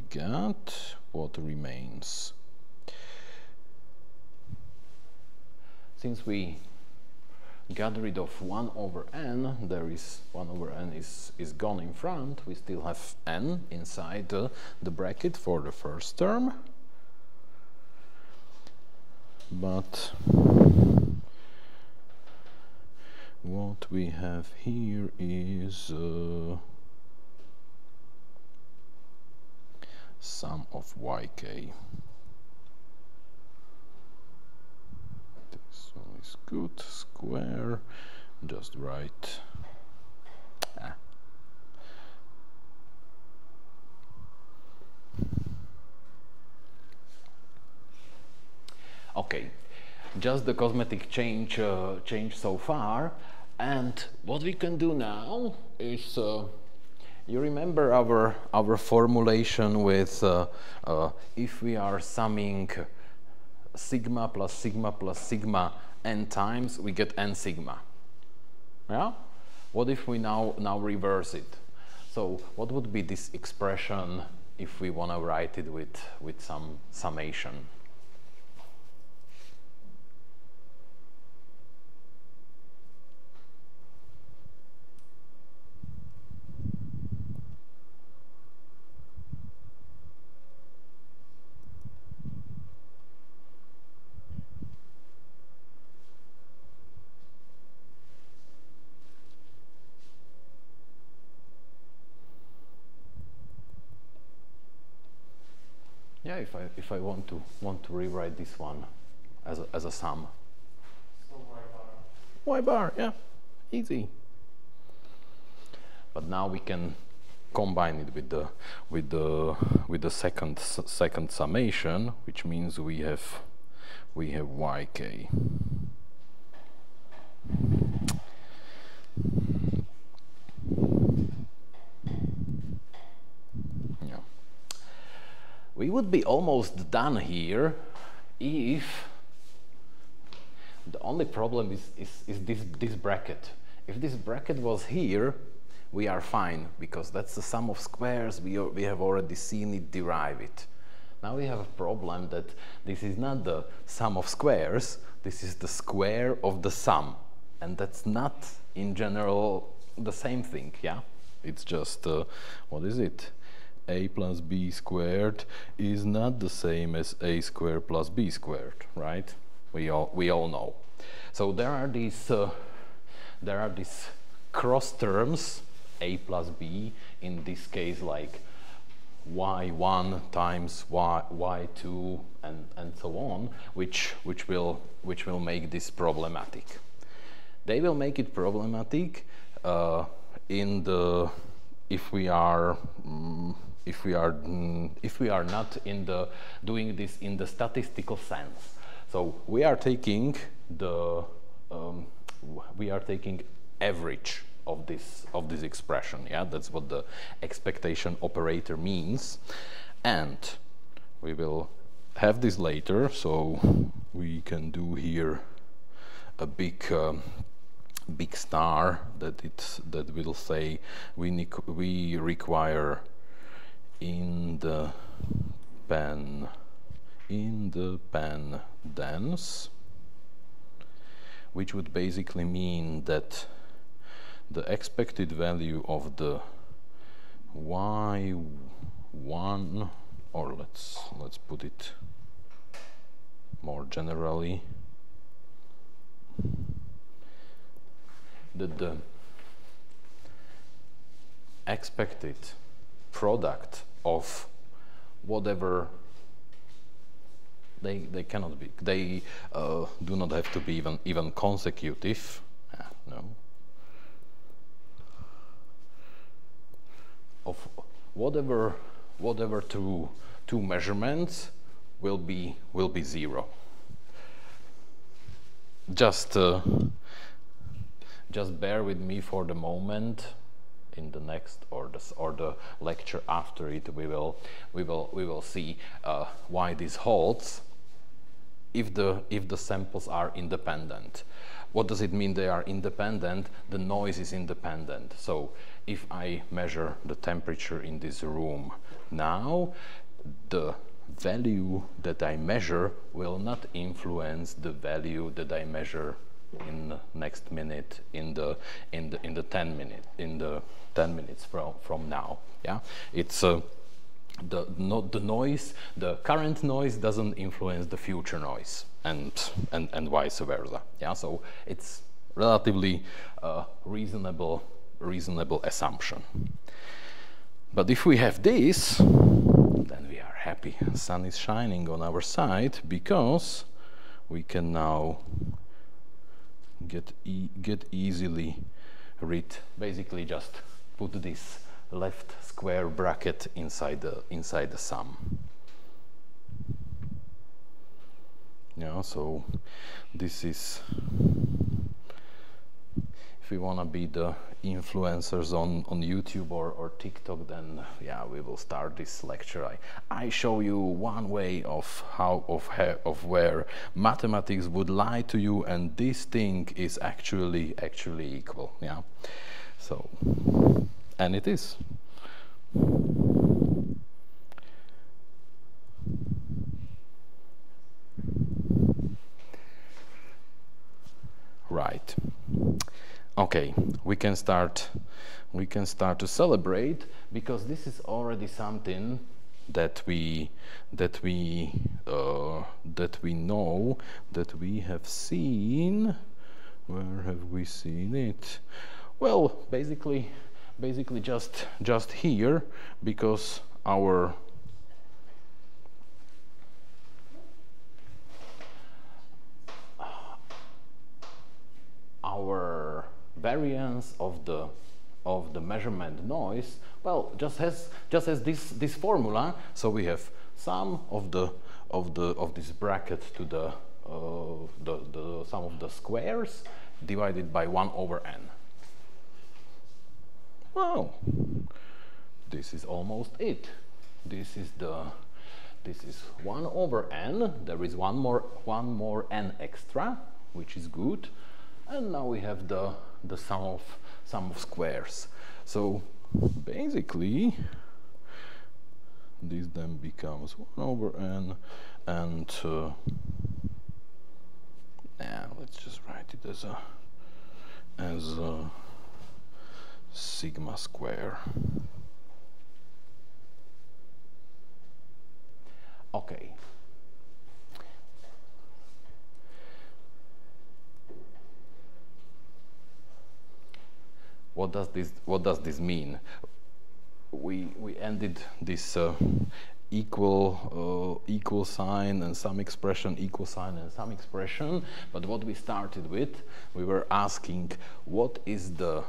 get, what remains. Since we got rid of 1 over n, there is 1 over n is gone in front. We still have n inside the bracket for the first term, but what we have here is sum of yk. This one is good. Square, just write. Okay, just the cosmetic change so far, and what we can do now is you remember our formulation with if we are summing sigma plus sigma plus sigma n times, we get n sigma. Yeah? What if we now reverse it? So what would be this expression if we want to write it with some summation? Yeah, if I want to rewrite this one as a sum. So y bar. Y bar, yeah, easy. But now we can combine it with the second summation, which means we have yk. Yeah. We would be almost done here if the only problem is this bracket. If this bracket was here, we are fine, because that's the sum of squares. We have already seen it derive it. Now we have a problem that this is not the sum of squares, this is the square of the sum. And that's not, in general, the same thing, yeah? It's just, what is it? A plus b squared is not the same as a squared plus b squared, right? We all know. So there are these cross terms, a plus b, in this case like y1 times y2 and so on, which will make this problematic. They will make it problematic if we are not doing this in the statistical sense. So we are taking average of this expression. Yeah, that's what the expectation operator means, and we will have this later. So we can do here a big star that will say we require in the pen dense, which would basically mean that the expected value of the y1, or let's put it more generally, that the expected product of whatever, they cannot be, they do not have to be even consecutive, no, of whatever two measurements will be zero. Just bear with me for the moment. In the next or the lecture after it, we will see why this holds. If the samples are independent, what does it mean they are independent? The noise is independent. So if I measure the temperature in this room now, the value that I measure will not influence the value that I measure in the next minute, in the 10 minutes from now. Yeah, it's the noise, the current noise doesn't influence the future noise, and vice versa. Yeah, so it's relatively reasonable assumption. But if we have this, then we are happy. The sun is shining on our side, because we can now get easily rid. Basically, just put this left square bracket inside the sum. Yeah, so this is, if we want to be the influencers on YouTube or TikTok, then yeah, we will start this lecture. I show you one way of where mathematics would lie to you, and this thing is actually equal. Yeah, so, and it is. Right. Okay, we can start to celebrate, because this is already something that we know, that we have seen. Where have we seen it? Well, basically just here, because our variance of of the measurement noise, well, just has this formula. So we have sum of this bracket to the sum of the squares divided by 1 over n. Well, this is almost it. This is 1 over n. There is one more n extra, which is good. And now we have the sum of squares. So basically, this then becomes 1 over n, and let's just write it as a sigma square. Okay. What does this mean? We ended this equal sign and some expression, equal sign and some expression. But what we started with, we were asking what is the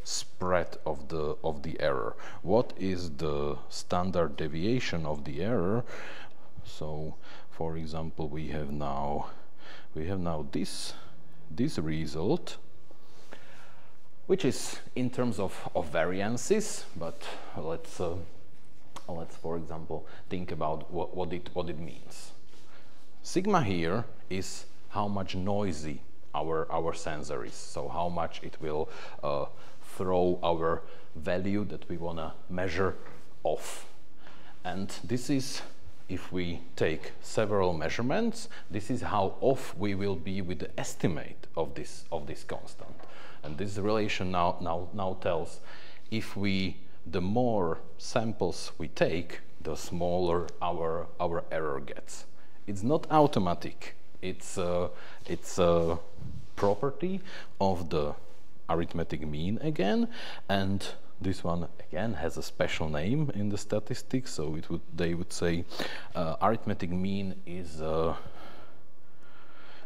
spread of the error? What is the standard deviation of the error? So, for example, we have now this result, which is in terms of variances, but let's for example think about what it means. Sigma here is how much noisy our sensor is, so how much it will throw our value that we want to measure off. And this is, if we take several measurements, this is how off we will be with the estimate of this constant. And this relation now tells if the more samples we take, the smaller our error gets. It's not automatic. It's a property of the arithmetic mean again, and this one again has a special name in the statistics. So they would say arithmetic mean is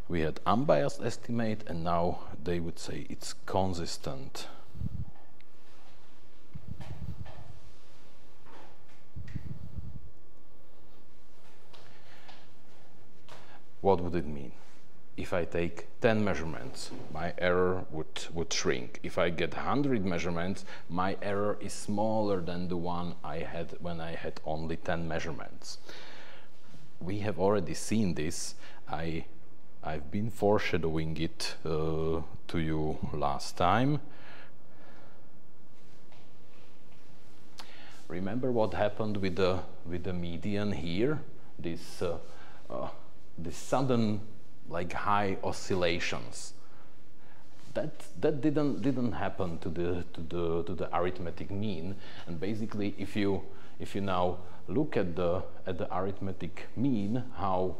we had unbiased estimate, and now they would say it's consistent. What would it mean? If I take 10 measurements, my error would shrink. If I get 100 measurements, my error is smaller than the one I had when I had only 10 measurements. We have already seen this. I've been foreshadowing it to you last time. Remember what happened with the median here? This sudden, like, high oscillations. That didn't happen to the arithmetic mean. And basically, if you now look at the arithmetic mean, how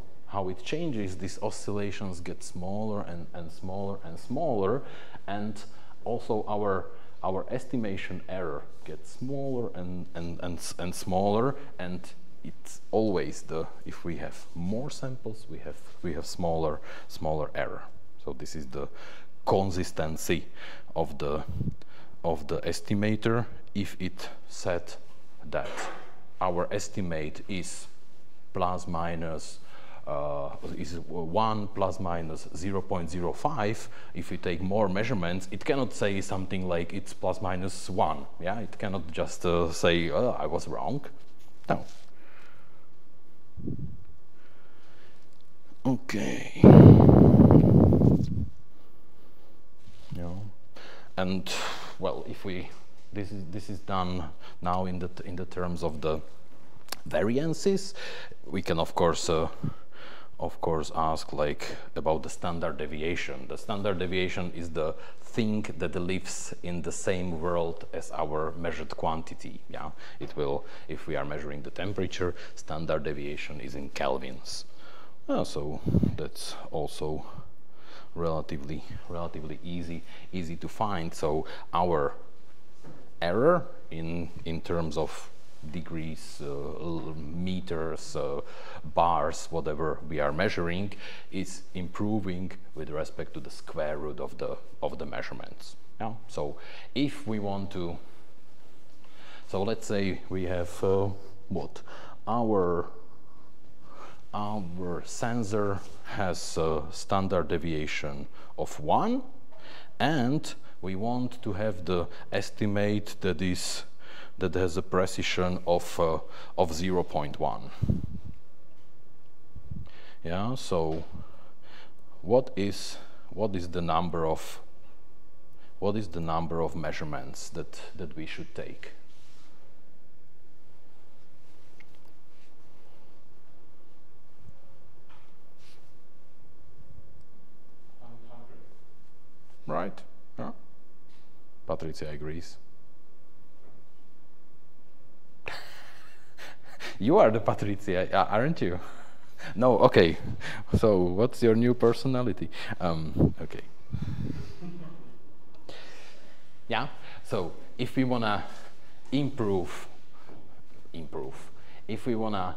it changes, these oscillations get smaller and smaller and smaller, and also our estimation error gets smaller and smaller, and it's always if we have more samples, we have smaller error. So this is the consistency of the estimator. If it said that our estimate is plus minus is 1 plus minus 0.05, if we take more measurements, it cannot say something like it's plus minus 1. Yeah, it cannot just say, oh, I was wrong. No. Okay. Yeah. And well, if this is done now in the terms of the variances, we can of course ask like about the standard deviation. The standard deviation is the thing that lives in the same world as our measured quantity. Yeah, it will, if we are measuring the temperature, standard deviation is in kelvins. So that's also relatively easy to find. So our error in terms of degrees, meters, bars, whatever we are measuring, is improving with respect to the square root of the measurements. Yeah? So if we want to, so let's say we have what our sensor has a standard deviation of 1, and we want to have the estimate that has a precision of 0.1. Yeah, so what is the number of measurements that we should take? Right? Yeah. Patricia agrees. You are the Patricia, aren't you? No, okay. So what's your new personality? Okay. Yeah. So if we wanna improve, if we wanna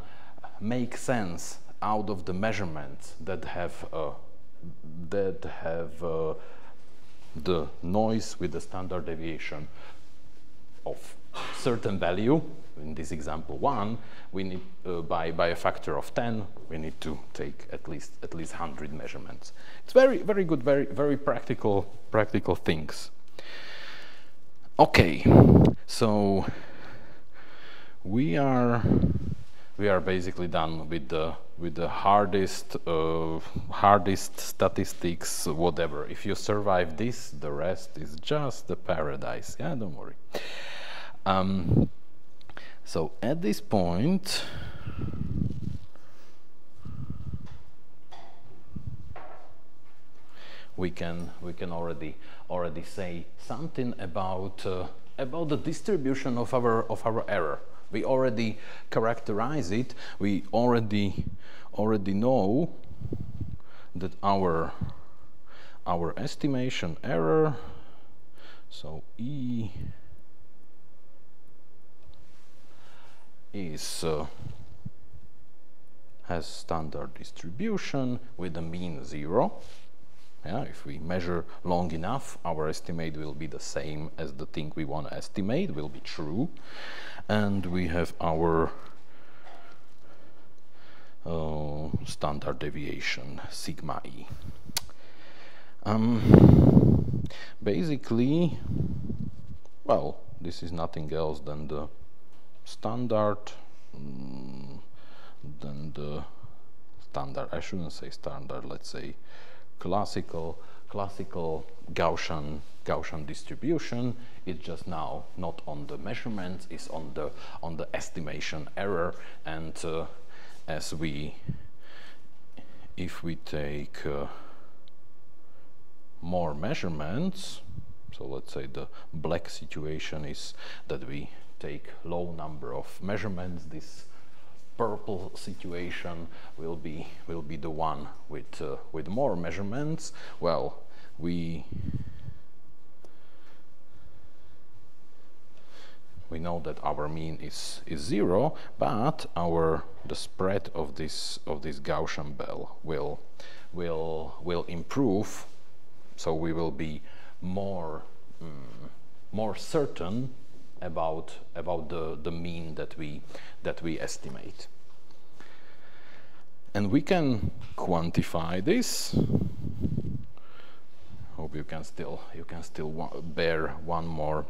make sense out of the measurements that have the noise with the standard deviation of certain value, in this example 1, we need by a factor of 10, we need to take at least 100 measurements. It's very good, very practical things. Okay, so we are basically done with the hardest statistics, whatever. If you survive this, the rest is just the paradise. Yeah, don't worry. So at this point, we can already say something about the distribution of our error. We already characterize it. We already know that our estimation error, so E has standard distribution with a mean 0. Yeah, if we measure long enough, our estimate will be the same as the thing we want to estimate, will be true. And we have our standard deviation, sigma E. Basically, well, this is nothing else than the standard, I shouldn't say standard, let's say classical Gaussian distribution. It's just now not on the measurements, it's on the estimation error. And if we take more measurements, so let's say the black situation is that we take low number of measurements. This purple situation will be the one with more measurements. Well, we know that our mean is 0, but the spread of this Gaussian bell will improve. So we will be more certain about the mean that we estimate, and we can quantify this. Hope you can still bear one more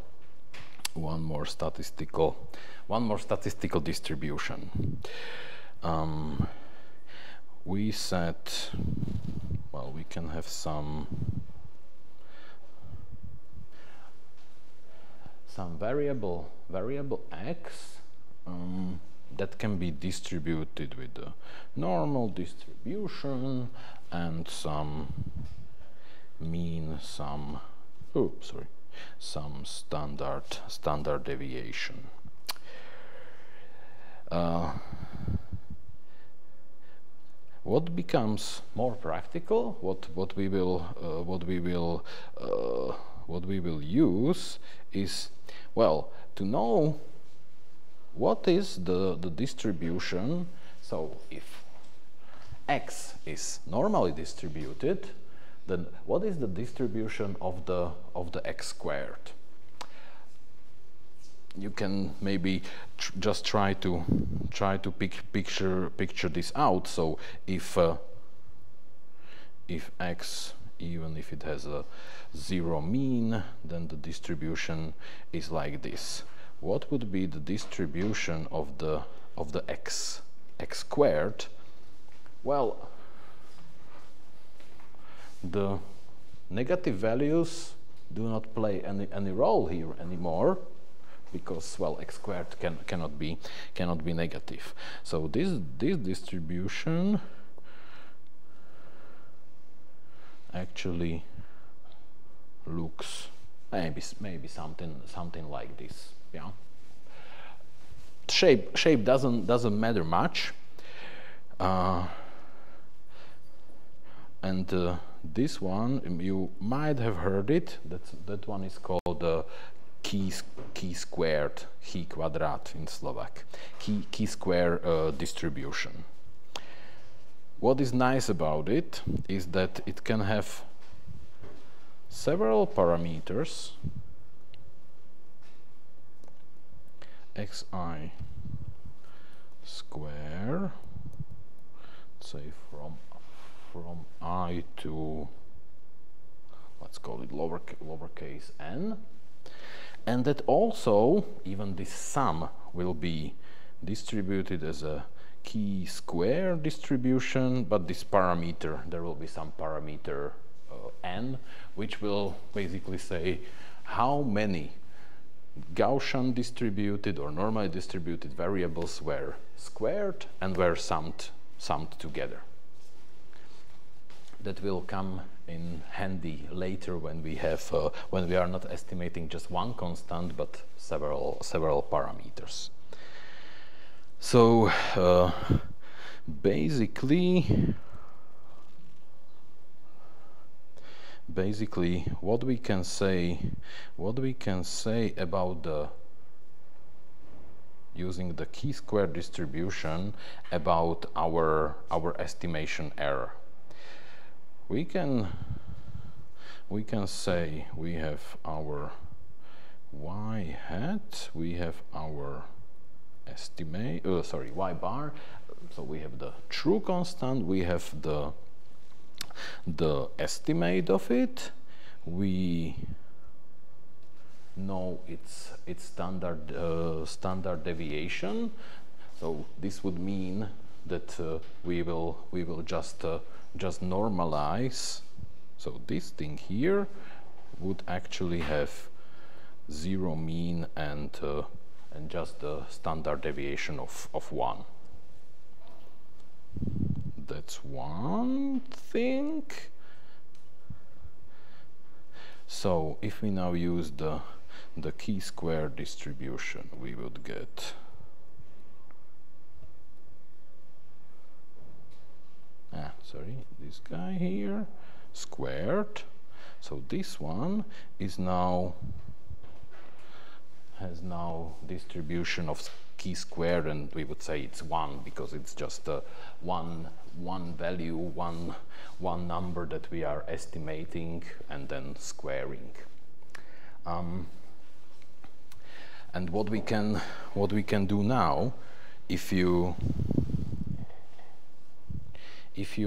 statistical distribution. We said, well, we can have some variable x that can be distributed with the normal distribution and some mean, some standard deviation. What becomes more practical, what we will use is, well, to know what is the distribution? So if x is normally distributed, then what is the distribution of the x squared? You can maybe just try to picture this out. So if x, even if it has a 0 mean, then the distribution is like this. What would be the distribution of the x squared? Well, the negative values do not play any role here anymore, because, well, x squared cannot be negative. So this distribution actually looks maybe something like this. Yeah. Shape doesn't matter much. And this one, you might have heard it. That one is called key squared, chi kvadrat in Slovak, key square distribution. What is nice about it is that it can have several parameters, xi square, say from I to, let's call it lowercase n, and that also even this sum will be distributed as a key square distribution, but this parameter, there will be some parameter n, which will basically say how many Gaussian distributed or normally distributed variables were squared and were summed together. That will come in handy later when we have when we are not estimating just one constant but several parameters. So basically what we can say about the using the chi-square distribution about our estimation error. We can say we have our y hat, we have our estimate, y bar, so we have the true constant, we have the estimate of it, we know its standard deviation. So this would mean that we will just normalize. So this thing here would actually have 0 mean and just the standard deviation of 1. That's one thing. So if we now use the chi-square distribution, we would get this guy here squared. So this one is has now distribution of chi-squared, and we would say it's 1 because it's just one value, one number that we are estimating and then squaring. And what we can do now, if you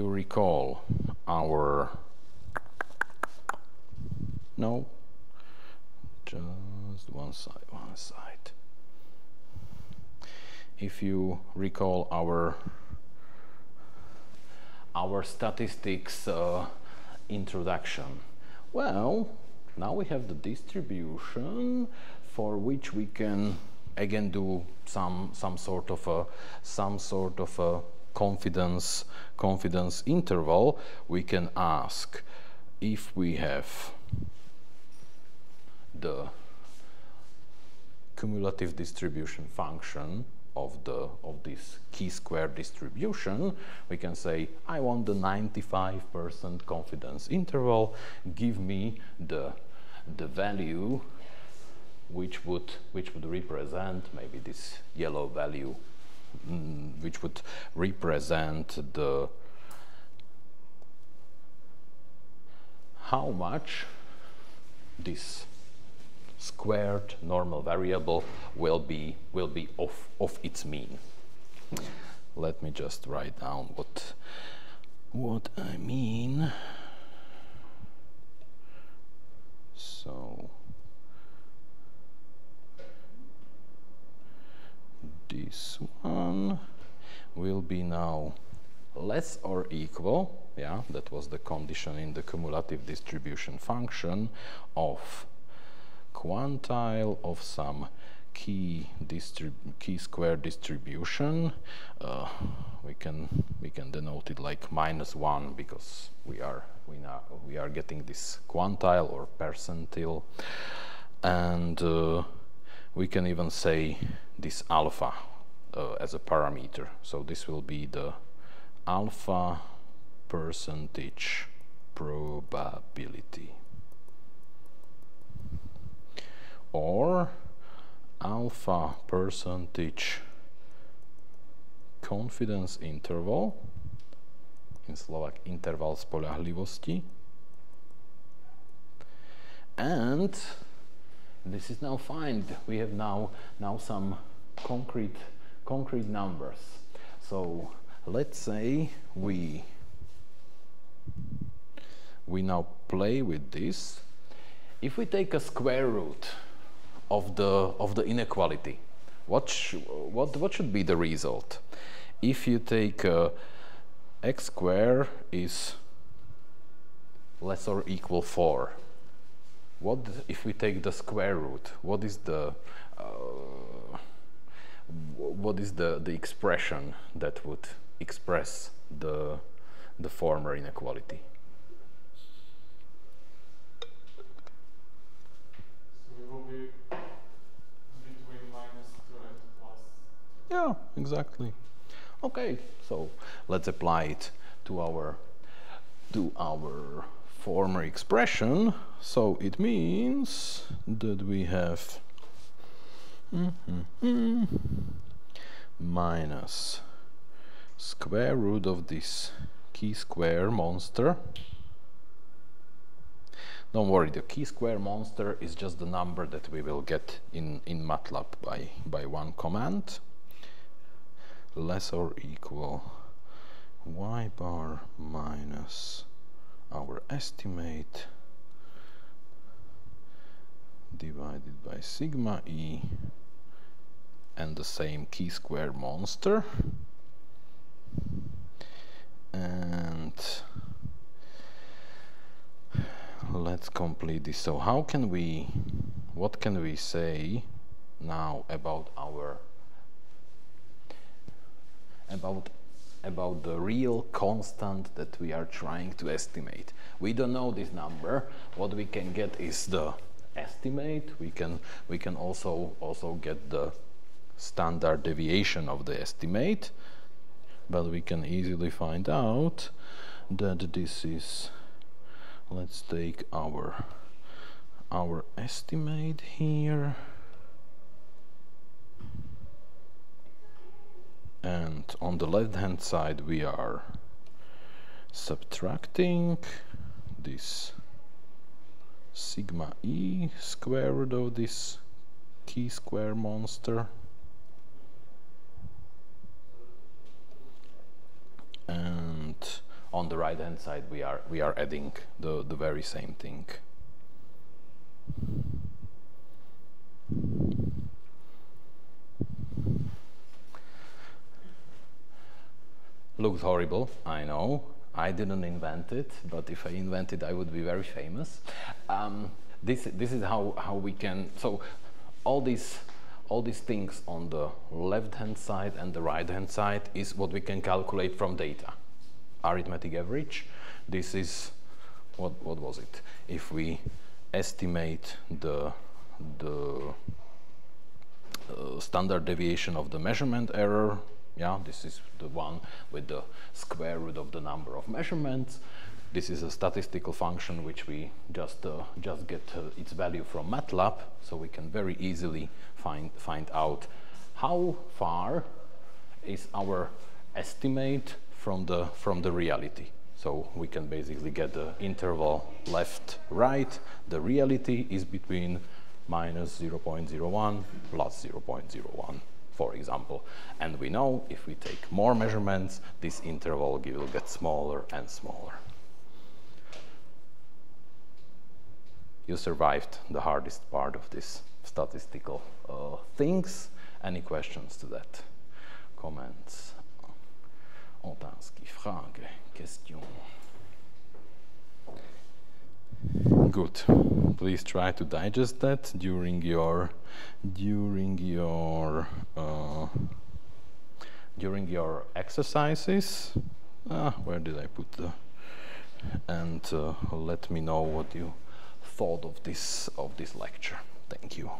recall our just one side. If you recall our statistics introduction, well, now we have the distribution for which we can again do some sort of a confidence interval. We can ask if we have the cumulative distribution function of this chi-square distribution, we can say I want the 95% confidence interval. Give me the value which would represent maybe this yellow value, which would represent the how much this squared normal variable will be of its mean. Let me just write down what I mean. So this one will be now less or equal, yeah, that was the condition in the cumulative distribution function, of quantile of some key square distribution. We can denote it like -1 because we are getting this quantile or percentile, and we can even say this alpha as a parameter. So this will be the alpha percentage probability, or alpha percentage confidence interval, in Slovak interval spoľahlivosti. And this is now fine. We have now some concrete numbers. So let's say we now play with this. If we take a square root of the inequality, what should be the result? If you take x squared is less or equal 4, what if we take the square root? What is the expression that would express the former inequality? So it will be between -2 and +2. Yeah, exactly. Okay, so let's apply it to our former expression. So it means that we have minus square root of this chi-square monster. Don't worry, the chi-square monster is just the number that we will get in MATLAB by one command. Less or equal y bar minus our estimate divided by sigma e and the same chi-square monster. And let's complete this. So what can we say now about the real constant that we are trying to estimate? We don't know this number. What we can get is the estimate. We can also get the standard deviation of the estimate, but we can easily find out that this is, let's take our estimate here, and on the left hand side we are subtracting this sigma e square root of this chi-square monster, and on the right hand side we are adding the very same thing. Looks horrible, I know. I didn't invent it, but if I invent it, I would be very famous. This is how we can. So all these things on the left-hand side and the right-hand side is what we can calculate from data. Arithmetic average. This is what was it? If we estimate the standard deviation of the measurement error. Yeah, this is the one with the square root of the number of measurements. This is a statistical function which we just get its value from MATLAB, so we can very easily find out how far is our estimate from the reality. So we can basically get the interval left, right. The reality is between minus 0.01 plus 0.01, for example. And we know if we take more measurements, this interval will get smaller and smaller. You survived the hardest part of this statistical things. Any questions to that? Comments? Otázky, Frage, question. Good. Please try to digest that during your exercises. Where did I put the? And let me know what you thought of this lecture. Thank you.